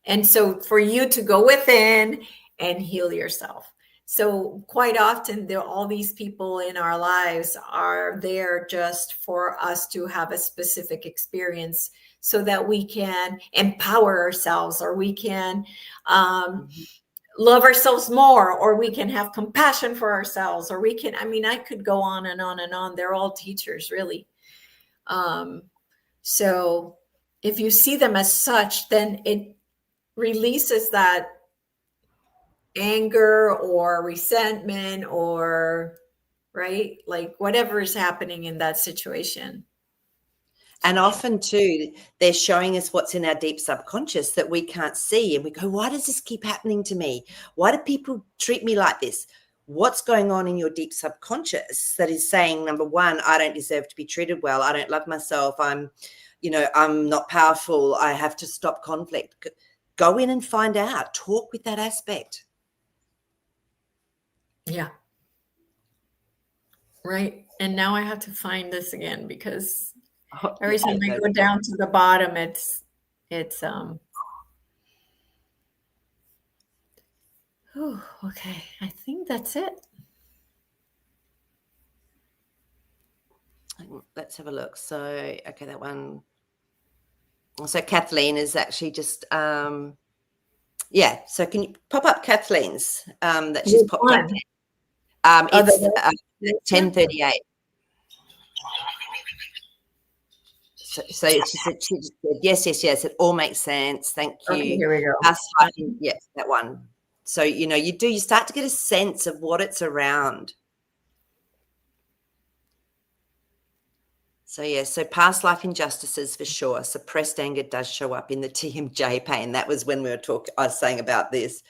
Speaker 2: And so for you to go within and heal yourself. So quite often, all these people in our lives are there just for us to have a specific experience so that we can empower ourselves, or we can love ourselves more, or we can have compassion for ourselves, or we can, I mean, I could go on and on and on. They're all teachers, really. So if you see them as such, then it releases that anger or resentment, or right, like whatever is happening in that situation.
Speaker 1: And often too, they're showing us what's in our deep subconscious that we can't see. And we go, why does this keep happening to me? Why do people treat me like this? What's going on in your deep subconscious that is saying, number one, I don't deserve to be treated well. I don't love myself. I'm not powerful. I have to stop conflict. Go in and find out. Talk with that aspect.
Speaker 2: Yeah. Right. And now I have to find this again, because every time I go down to the bottom, it's okay. I think that's it.
Speaker 1: Let's have a look. So, okay, that one. So Kathleen is actually just, so can you pop up Kathleen's that she's popped up? It's 10:38. So she said, yes, it all makes sense. Thank you.
Speaker 2: Okay, here we go.
Speaker 1: Yes, that one. So, you start to get a sense of what it's around. So past life injustices for sure. Suppressed anger does show up in the TMJ pain. That was when I was saying about this.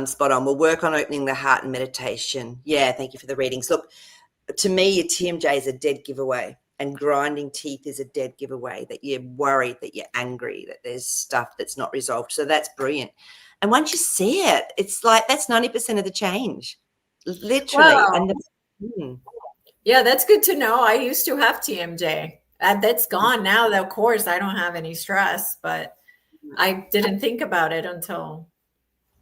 Speaker 1: Spot on. We'll work on opening the heart and meditation. Yeah, thank you for the readings. Look, to me, your TMJ is a dead giveaway, and grinding teeth is a dead giveaway that you're worried, that you're angry, that there's stuff that's not resolved. So that's brilliant. And once you see it, it's like that's 90% of the change, literally.
Speaker 2: Wow. Yeah, that's good to know. I used to have TMJ. That's gone now. Of course, I don't have any stress, but I didn't think about it until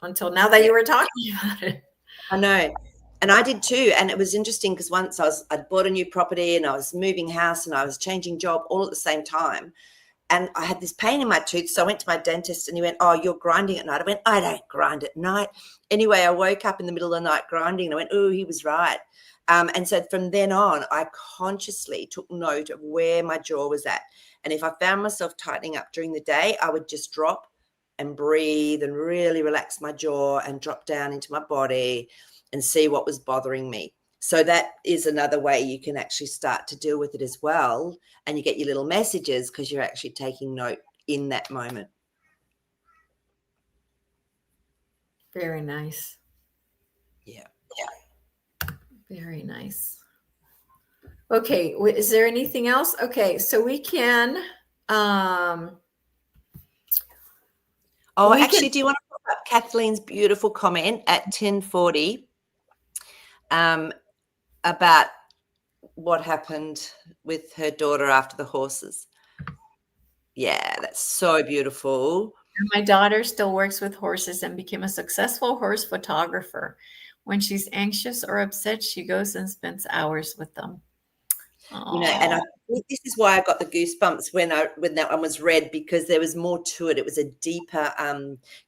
Speaker 2: now that you were talking about it.
Speaker 1: I know. And I did too. And it was interesting because once I'd bought a new property and I was moving house and I was changing job all at the same time. And I had this pain in my tooth. So I went to my dentist and he went, oh, you're grinding at night. I went, I don't grind at night. Anyway, I woke up in the middle of the night grinding and I went, oh, he was right. And so from then on, I consciously took note of where my jaw was at. And if I found myself tightening up during the day, I would just drop and breathe and really relax my jaw and drop down into my body and see what was bothering me. So that is another way you can actually start to deal with it as well. And you get your little messages because you're actually taking note in that moment.
Speaker 2: Very nice.
Speaker 1: Yeah.
Speaker 2: Very nice. Okay. Is there anything else? Okay. So we can, do you want
Speaker 1: to put up Kathleen's beautiful comment at 10:40 about what happened with her daughter after the horses? Yeah, that's so beautiful.
Speaker 2: My daughter still works with horses and became a successful horse photographer. When she's anxious or upset, she goes and spends hours with them.
Speaker 1: And I think this is why I got the goosebumps when that one was read, because there was more to it. It was a deeper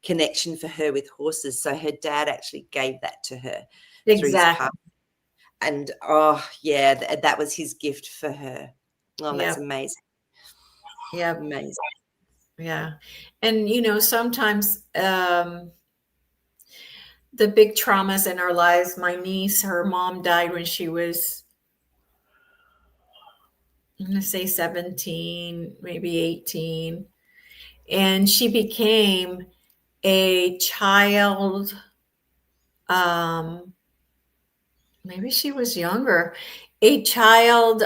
Speaker 1: connection for her with horses. So her dad actually gave that to her.
Speaker 2: Exactly.
Speaker 1: And that was his gift for her. Oh, that's amazing.
Speaker 2: Yeah.
Speaker 1: Amazing.
Speaker 2: Yeah. And, sometimes the big traumas in our lives, my niece, her mom died when she was, I'm going to say 17, maybe 18. And she became a child, maybe she was younger, a child,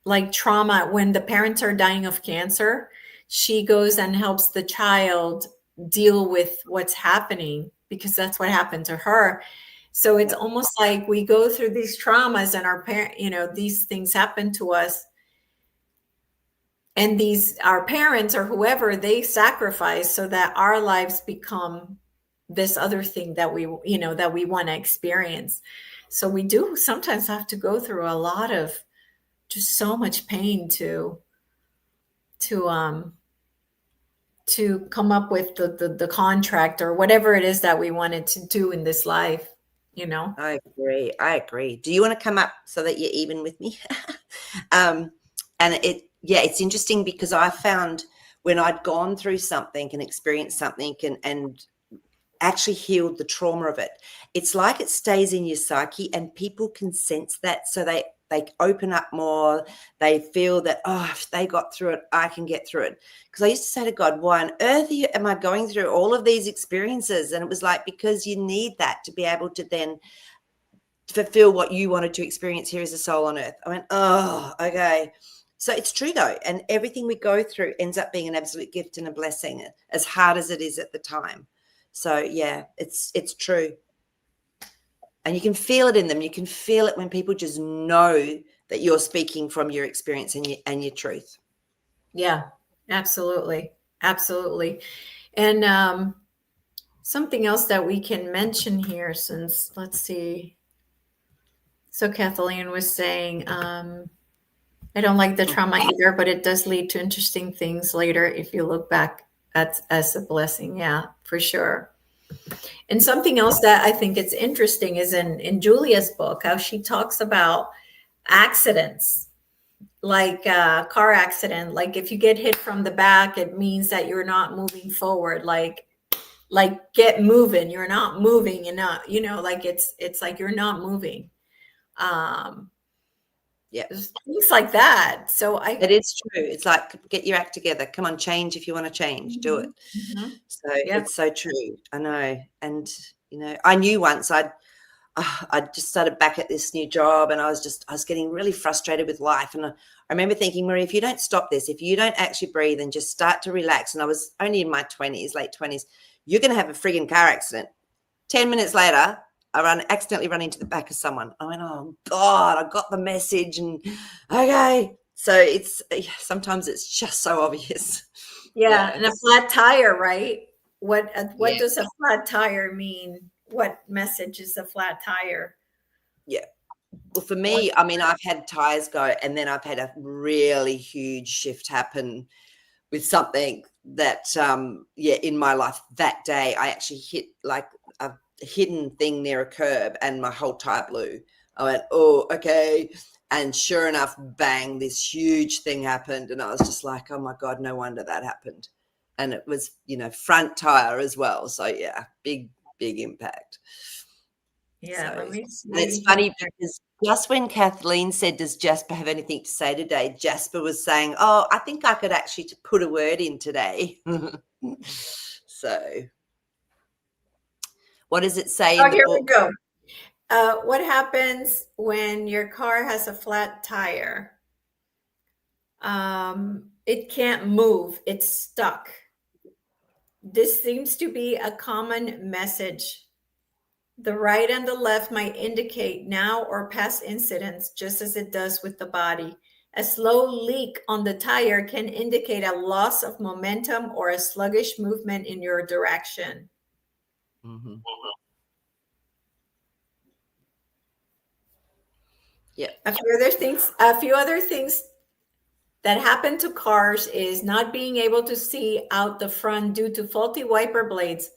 Speaker 2: like trauma. When the parents are dying of cancer, she goes and helps the child deal with what's happening because that's what happened to her. So it's almost like we go through these traumas and our parent, these things happen to us. And our parents or whoever, they sacrifice so that our lives become this other thing that we want to experience. So we do sometimes have to go through a lot of just so much pain to come up with the contract or whatever it is that we wanted to do in this life,
Speaker 1: I agree. Do you want to come up so that you're even with me? And it's interesting because I found when I'd gone through something and experienced something and actually healed the trauma of it, it's like it stays in your psyche and people can sense that. So they open up more. They feel that, if they got through it, I can get through it. Because I used to say to God, why on earth am I going through all of these experiences? And it was like, because you need that to be able to then fulfill what you wanted to experience here as a soul on earth. I went, okay. So it's true though. And everything we go through ends up being an absolute gift and a blessing, as hard as it is at the time. So yeah, it's true. And you can feel it in them. You can feel it when people just know that you're speaking from your experience and your truth.
Speaker 2: Yeah, absolutely. Absolutely. And something else that we can mention here, since, let's see. So Kathleen was saying, I don't like the trauma either, but it does lead to interesting things later if you look back as a blessing. Yeah, for sure. And something else that I think it's interesting is in Julia's book, how she talks about accidents, like a car accident. Like if you get hit from the back, it means that you're not moving forward. Like get moving. You're not moving enough. Like it's like you're not moving. Things like that. So
Speaker 1: it is true. It's like, get your act together. Come on, change if you want to change. Do it. So it's so true. I know. And I knew once I just started back at this new job, and I was getting really frustrated with life. And I remember thinking, Maree, if you don't stop this, if you don't actually breathe and just start to relax, and I was only in my 20s, late 20s, you're going to have a frigging car accident. 10 minutes later, I accidentally run into the back of someone. I went, oh God, I got the message. And okay. So sometimes it's just so obvious.
Speaker 2: Yeah. And a flat tire, right? What does a flat tire mean? What message is a flat tire?
Speaker 1: Yeah. Well, for me, I mean, I've had tires go, and then I've had a really huge shift happen with something that, in my life that day, I actually hit like a hidden thing near a curb and my whole tire blew. I went, oh, okay. And sure enough, bang, this huge thing happened. And I was just like, oh my God, no wonder that happened. And it was, front tire as well. So yeah, big impact.
Speaker 2: Yeah.
Speaker 1: So, and it's funny because just when Kathleen said, does Jasper have anything to say today? Jasper was saying, oh, I think I could actually put a word in today. So what does it say in the
Speaker 2: here
Speaker 1: book?
Speaker 2: We go. What happens when your car has a flat tire? It can't move. It's stuck. This seems to be a common message. The right and the left might indicate now or past incidents, just as it does with the body. A slow leak on the tire can indicate a loss of momentum or a sluggish movement in your direction.
Speaker 1: Mm-hmm. Yeah.
Speaker 2: A few other things that happen to cars is not being able to see out the front due to faulty wiper blades,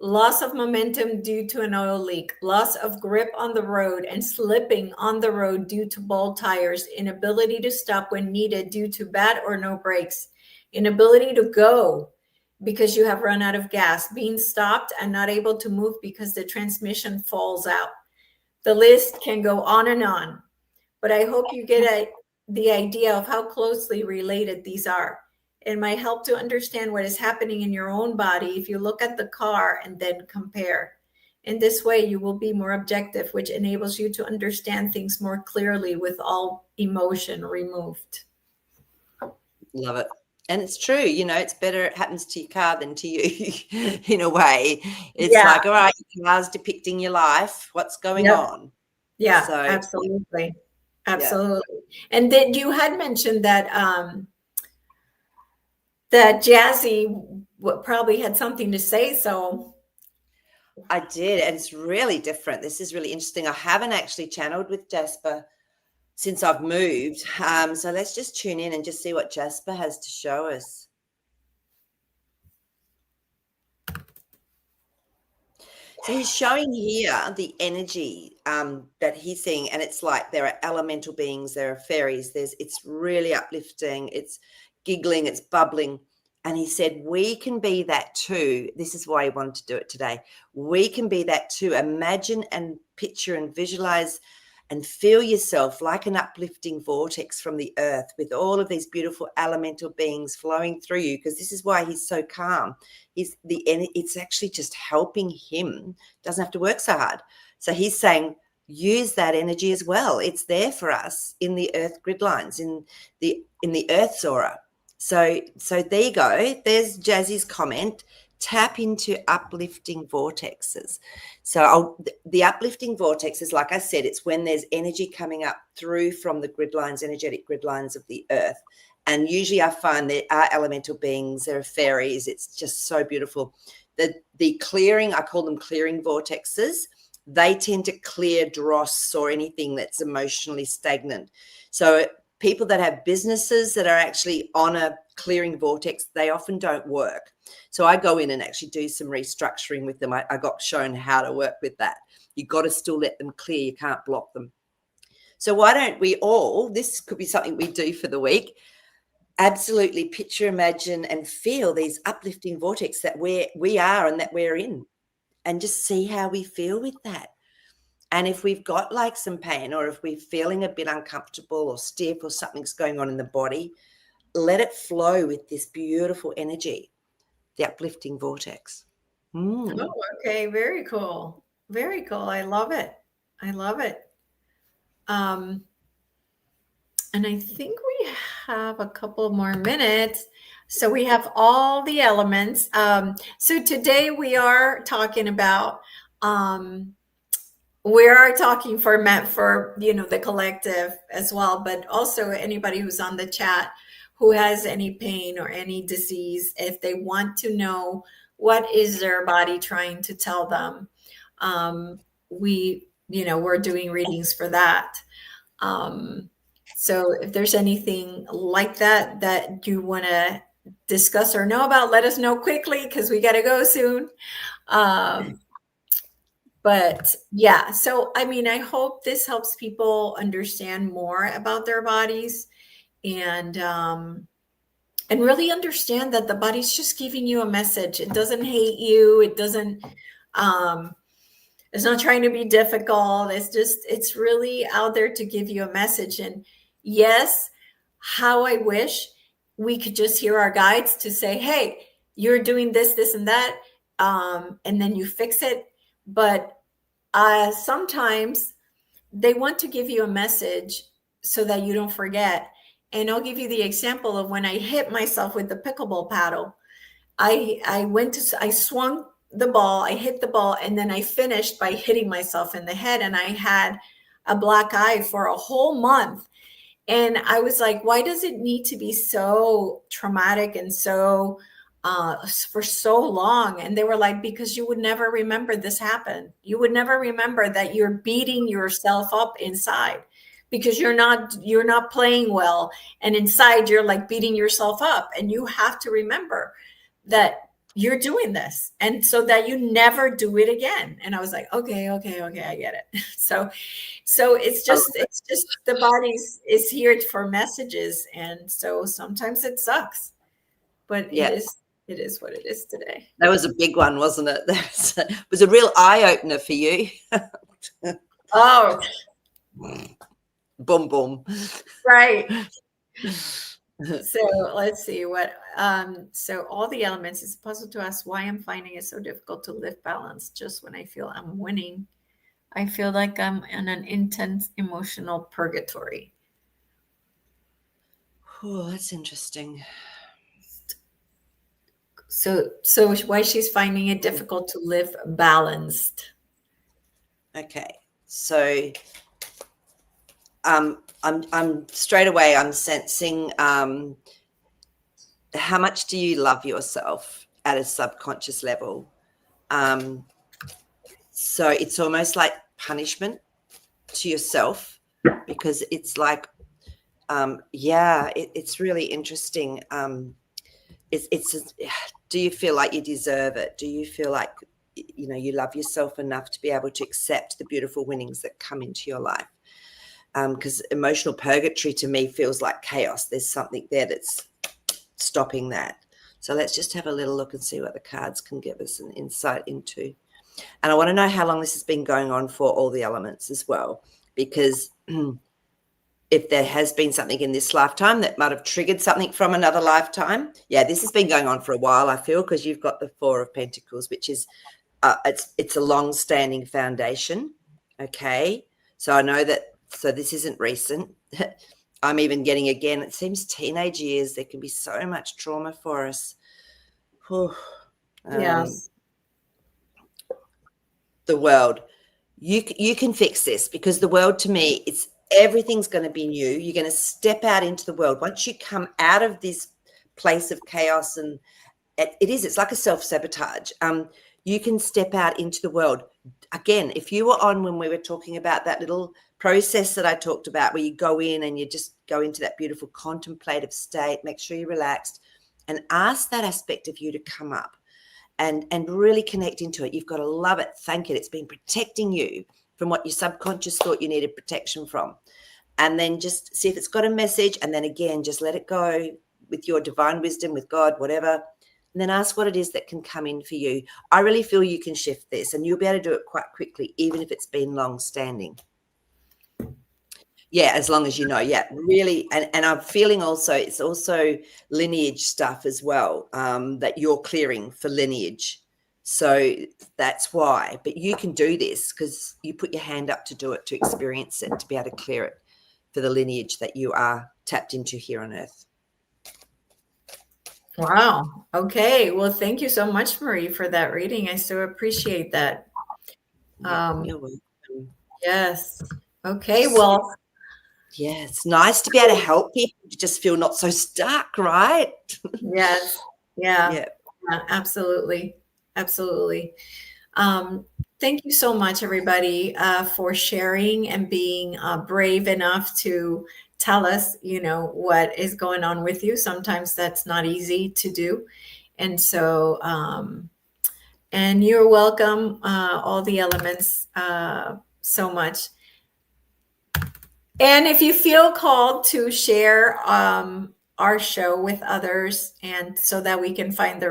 Speaker 2: loss of momentum due to an oil leak, loss of grip on the road and slipping on the road due to bald tires, inability to stop when needed due to bad or no brakes, inability to go because you have run out of gas, being stopped and not able to move because the transmission falls out. The list can go on and on, but I hope you get the idea of how closely related these are. It might help to understand what is happening in your own body if you look at the car and then compare. In this way, you will be more objective, which enables you to understand things more clearly with all emotion removed.
Speaker 1: Love it. And it's true, it's better it happens to your car than to you in a way. It's
Speaker 2: Yeah.
Speaker 1: like, all right, your car's depicting your life. What's going
Speaker 2: Yep.
Speaker 1: on?
Speaker 2: Yeah,
Speaker 1: So,
Speaker 2: absolutely.
Speaker 1: yeah,
Speaker 2: Absolutely. And then you had mentioned that that Jazzy probably had something to say. So
Speaker 1: I did. And it's really different. This is really interesting. I haven't actually channeled with Jasper since I've moved. So let's just tune in and just see what Jasper has to show us. So he's showing here the energy that he's seeing, and it's like there are elemental beings, there are fairies. It's really uplifting. It's giggling, it's bubbling, and he said we can be that too. This is why he wanted to do it today. We can be that too. Imagine and picture and visualize and feel yourself like an uplifting vortex from the earth with all of these beautiful elemental beings flowing through you, because this is why he's so calm. It's actually just helping him, doesn't have to work so hard. So he's saying use that energy as well. It's there for us in the earth grid lines, in the earth's aura. So there you go. There's Jazzy's comment. Tap into uplifting vortexes. So the uplifting vortexes, like I said, it's when there's energy coming up through from the grid lines, energetic grid lines of the earth. And usually I find there are elemental beings, there are fairies. It's just so beautiful. The clearing, I call them clearing vortexes. They tend to clear dross or anything that's emotionally stagnant. So people that have businesses that are actually on a clearing vortex, they often don't work. So I go in and actually do some restructuring with them. I got shown how to work with that. You've got to still let them clear. You can't block them. So why don't we all, this could be something we do for the week, absolutely picture, imagine, and feel these uplifting vortex that we are and that we're in, and just see how we feel with that. And if we've got like some pain, or if we're feeling a bit uncomfortable or stiff or something's going on in the body, let it flow with this beautiful energy, the uplifting vortex.
Speaker 2: oh, okay, very cool. Very cool. I love it. I love it. Um, and I think we have a couple more minutes. So we have all the elements. So today we are talking about we are talking for the collective as well, but also anybody who's on the chat who has any pain or any disease, if they want to know what is their body trying to tell them, we're doing readings for that. So if there's anything like that you want to discuss or know about, let us know quickly, because we got to go soon. But yeah, so I mean, I hope this helps people understand more about their bodies, and really understand that the body's just giving you a message. It doesn't hate you. It doesn't it's not trying to be difficult. It's really out there to give you a message. And yes, how I wish we could just hear our guides to say, hey, you're doing this and that, and then you fix it. But sometimes they want to give you a message so that you don't forget. And I'll give you the example of when I hit myself with the pickleball paddle. I swung the ball, I hit the ball, and then I finished by hitting myself in the head. And I had a black eye for a whole month. And I was like, why does it need to be so traumatic and so for so long? And they were like, because you would never remember this happened. You would never remember that you're beating yourself up inside, because you're not playing well, and inside you're like beating yourself up. And you have to remember that you're doing this, and so that you never do it again. And I was like, okay, I get it. So it's just the body is here for messages, and so sometimes it sucks, but
Speaker 1: Yeah,
Speaker 2: it is what it is today.
Speaker 1: that was a big one, wasn't it? It was a real eye opener for you.
Speaker 2: Oh,
Speaker 1: Boom, boom.
Speaker 2: right. So let's see what so all the elements. It's a puzzle to ask why I'm finding it so difficult to lift balance just when I feel I'm winning. I feel like I'm in an intense emotional purgatory.
Speaker 1: Oh, that's interesting.
Speaker 2: So why she's finding it difficult to live balanced.
Speaker 1: Okay. So I'm straight away I'm sensing how much do you love yourself at a subconscious level? So it's almost like punishment to yourself, because it's like it's really interesting. It's do you feel like you deserve it? Do you feel like you love yourself enough to be able to accept the beautiful winnings that come into your life? Because emotional purgatory to me feels like chaos. There's something there that's stopping that. So let's just have a little look and see what the cards can give us an insight into. And I want to know how long this has been going on for all the elements as well, because if there has been something in this lifetime that might have triggered something from another lifetime. Yeah, this has been going on for a while, I feel, because you've got the Four of Pentacles, which is it's a long-standing foundation. Okay, so I know that. So this isn't recent. I'm even getting, again, it seems teenage years, there can be so much trauma for us.
Speaker 2: Yes.
Speaker 1: The world, you can fix this, because the world, to me, it's everything's going to be new. You're going to step out into the world once you come out of this place of chaos, and it's like a self-sabotage. You can step out into the world again. If you were on when we were talking about that little process that I talked about, where you go in and you just go into that beautiful contemplative state, make sure you're relaxed and ask that aspect of you to come up and really connect into it. You've got to love it. Thank it. It's been protecting you from what your subconscious thought you needed protection from. And then just see if it's got a message. And then again, just let it go with your divine wisdom, with God, whatever. And then ask what it is that can come in for you. I really feel you can shift this, and you'll be able to do it quite quickly, even if it's been long standing. Yeah, as long as you know. Yeah, really. And I'm feeling also, it's also lineage stuff as well, that you're clearing for lineage. So that's why. But you can do this because you put your hand up to do it, to experience it, to be able to clear it for the lineage that you are tapped into here on Earth.
Speaker 2: Wow. Okay. Well, thank you so much, Maree, for that reading. I so appreciate that.
Speaker 1: You're welcome.
Speaker 2: Yes. Okay. Well,
Speaker 1: yeah, it's nice to be able to help people to just feel not so stuck, right?
Speaker 2: yes. Yeah.
Speaker 1: Yeah.
Speaker 2: Absolutely. Absolutely. Thank you so much, everybody, for sharing and being brave enough to tell us, what is going on with you. Sometimes that's not easy to do. And so, and you're welcome, all the elements, so much. And if you feel called to share our show with others, and so that we can find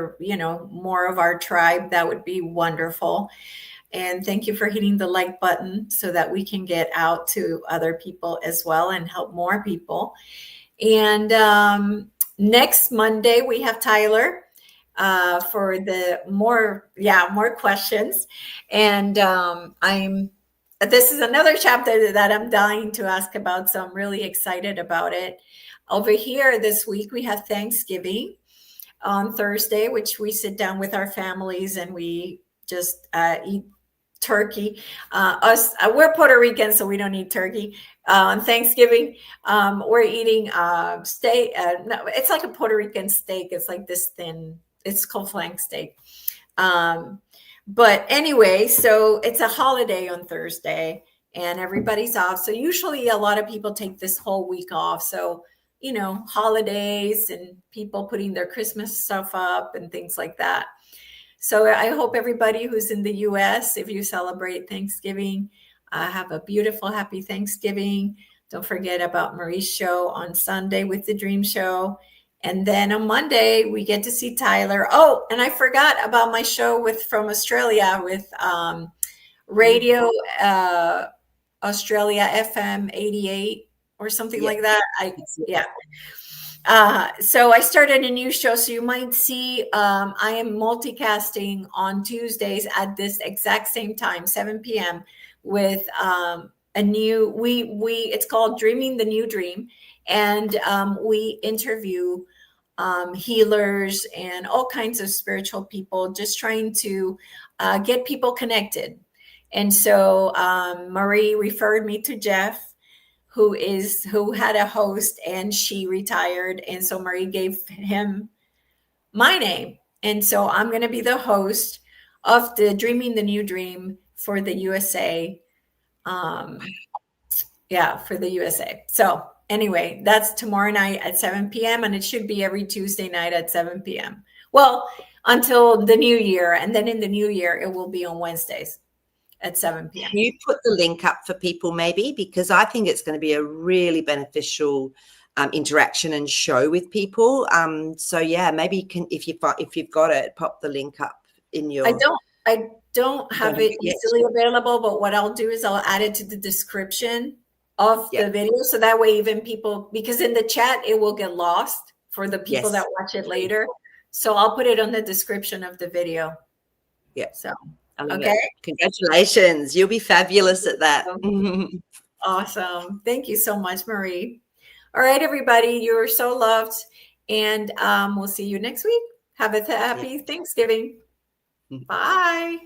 Speaker 2: more of our tribe, that would be wonderful. And thank you for hitting the like button so that we can get out to other people as well and help more people. And next Monday, we have Tyler for the more questions. And this is another chapter that I'm dying to ask about, so I'm really excited about it. Over here this week, we have Thanksgiving on Thursday, which we sit down with our families and we just eat turkey. We're Puerto Rican, so we don't eat turkey. On Thanksgiving, we're eating steak. No, it's like a Puerto Rican steak. It's like this thin. It's called flank steak. But anyway, so it's a holiday on Thursday and everybody's off. So usually a lot of people take this whole week off. So, holidays and people putting their Christmas stuff up and things like that. So I hope everybody who's in the US, if you celebrate Thanksgiving, have a beautiful, happy Thanksgiving. Don't forget about Maree's show on Sunday with the Dream Show. And then on Monday, we get to see Tyler. Oh, and I forgot about my show from Australia with Radio Australia FM 88 or something like that. So I started a new show. So you might see I am multicasting on Tuesdays at this exact same time, 7 p.m. with a new, it's called Dreaming the New Dream. And we interview healers and all kinds of spiritual people, just trying to get people connected. And so Maree referred me to Jeff, who had a host, and she retired. And so Maree gave him my name. And so I'm going to be the host of the Dreaming the New Dream for the USA. For the USA. So anyway, that's tomorrow night at 7 p.m. and it should be every Tuesday night at 7 p.m. Well, until the new year. And then in the new year, it will be on Wednesdays at 7 p.m.
Speaker 1: Can you put the link up for people maybe? Because I think it's going to be a really beneficial interaction and show with people. So yeah, maybe you can, if you've got it, pop the link up in your.
Speaker 2: I don't have it easily available, but what I'll do is I'll add it to the description of the video. So that way even people, because in the chat, it will get lost for the people that watch it later. So I'll put it on the description of the video.
Speaker 1: Yeah.
Speaker 2: So,
Speaker 1: okay. Congratulations. You'll be fabulous at that.
Speaker 2: Awesome. Thank you so much, Maree. All right, everybody, you're so loved. And we'll see you next week. Have a happy Thanksgiving. Bye.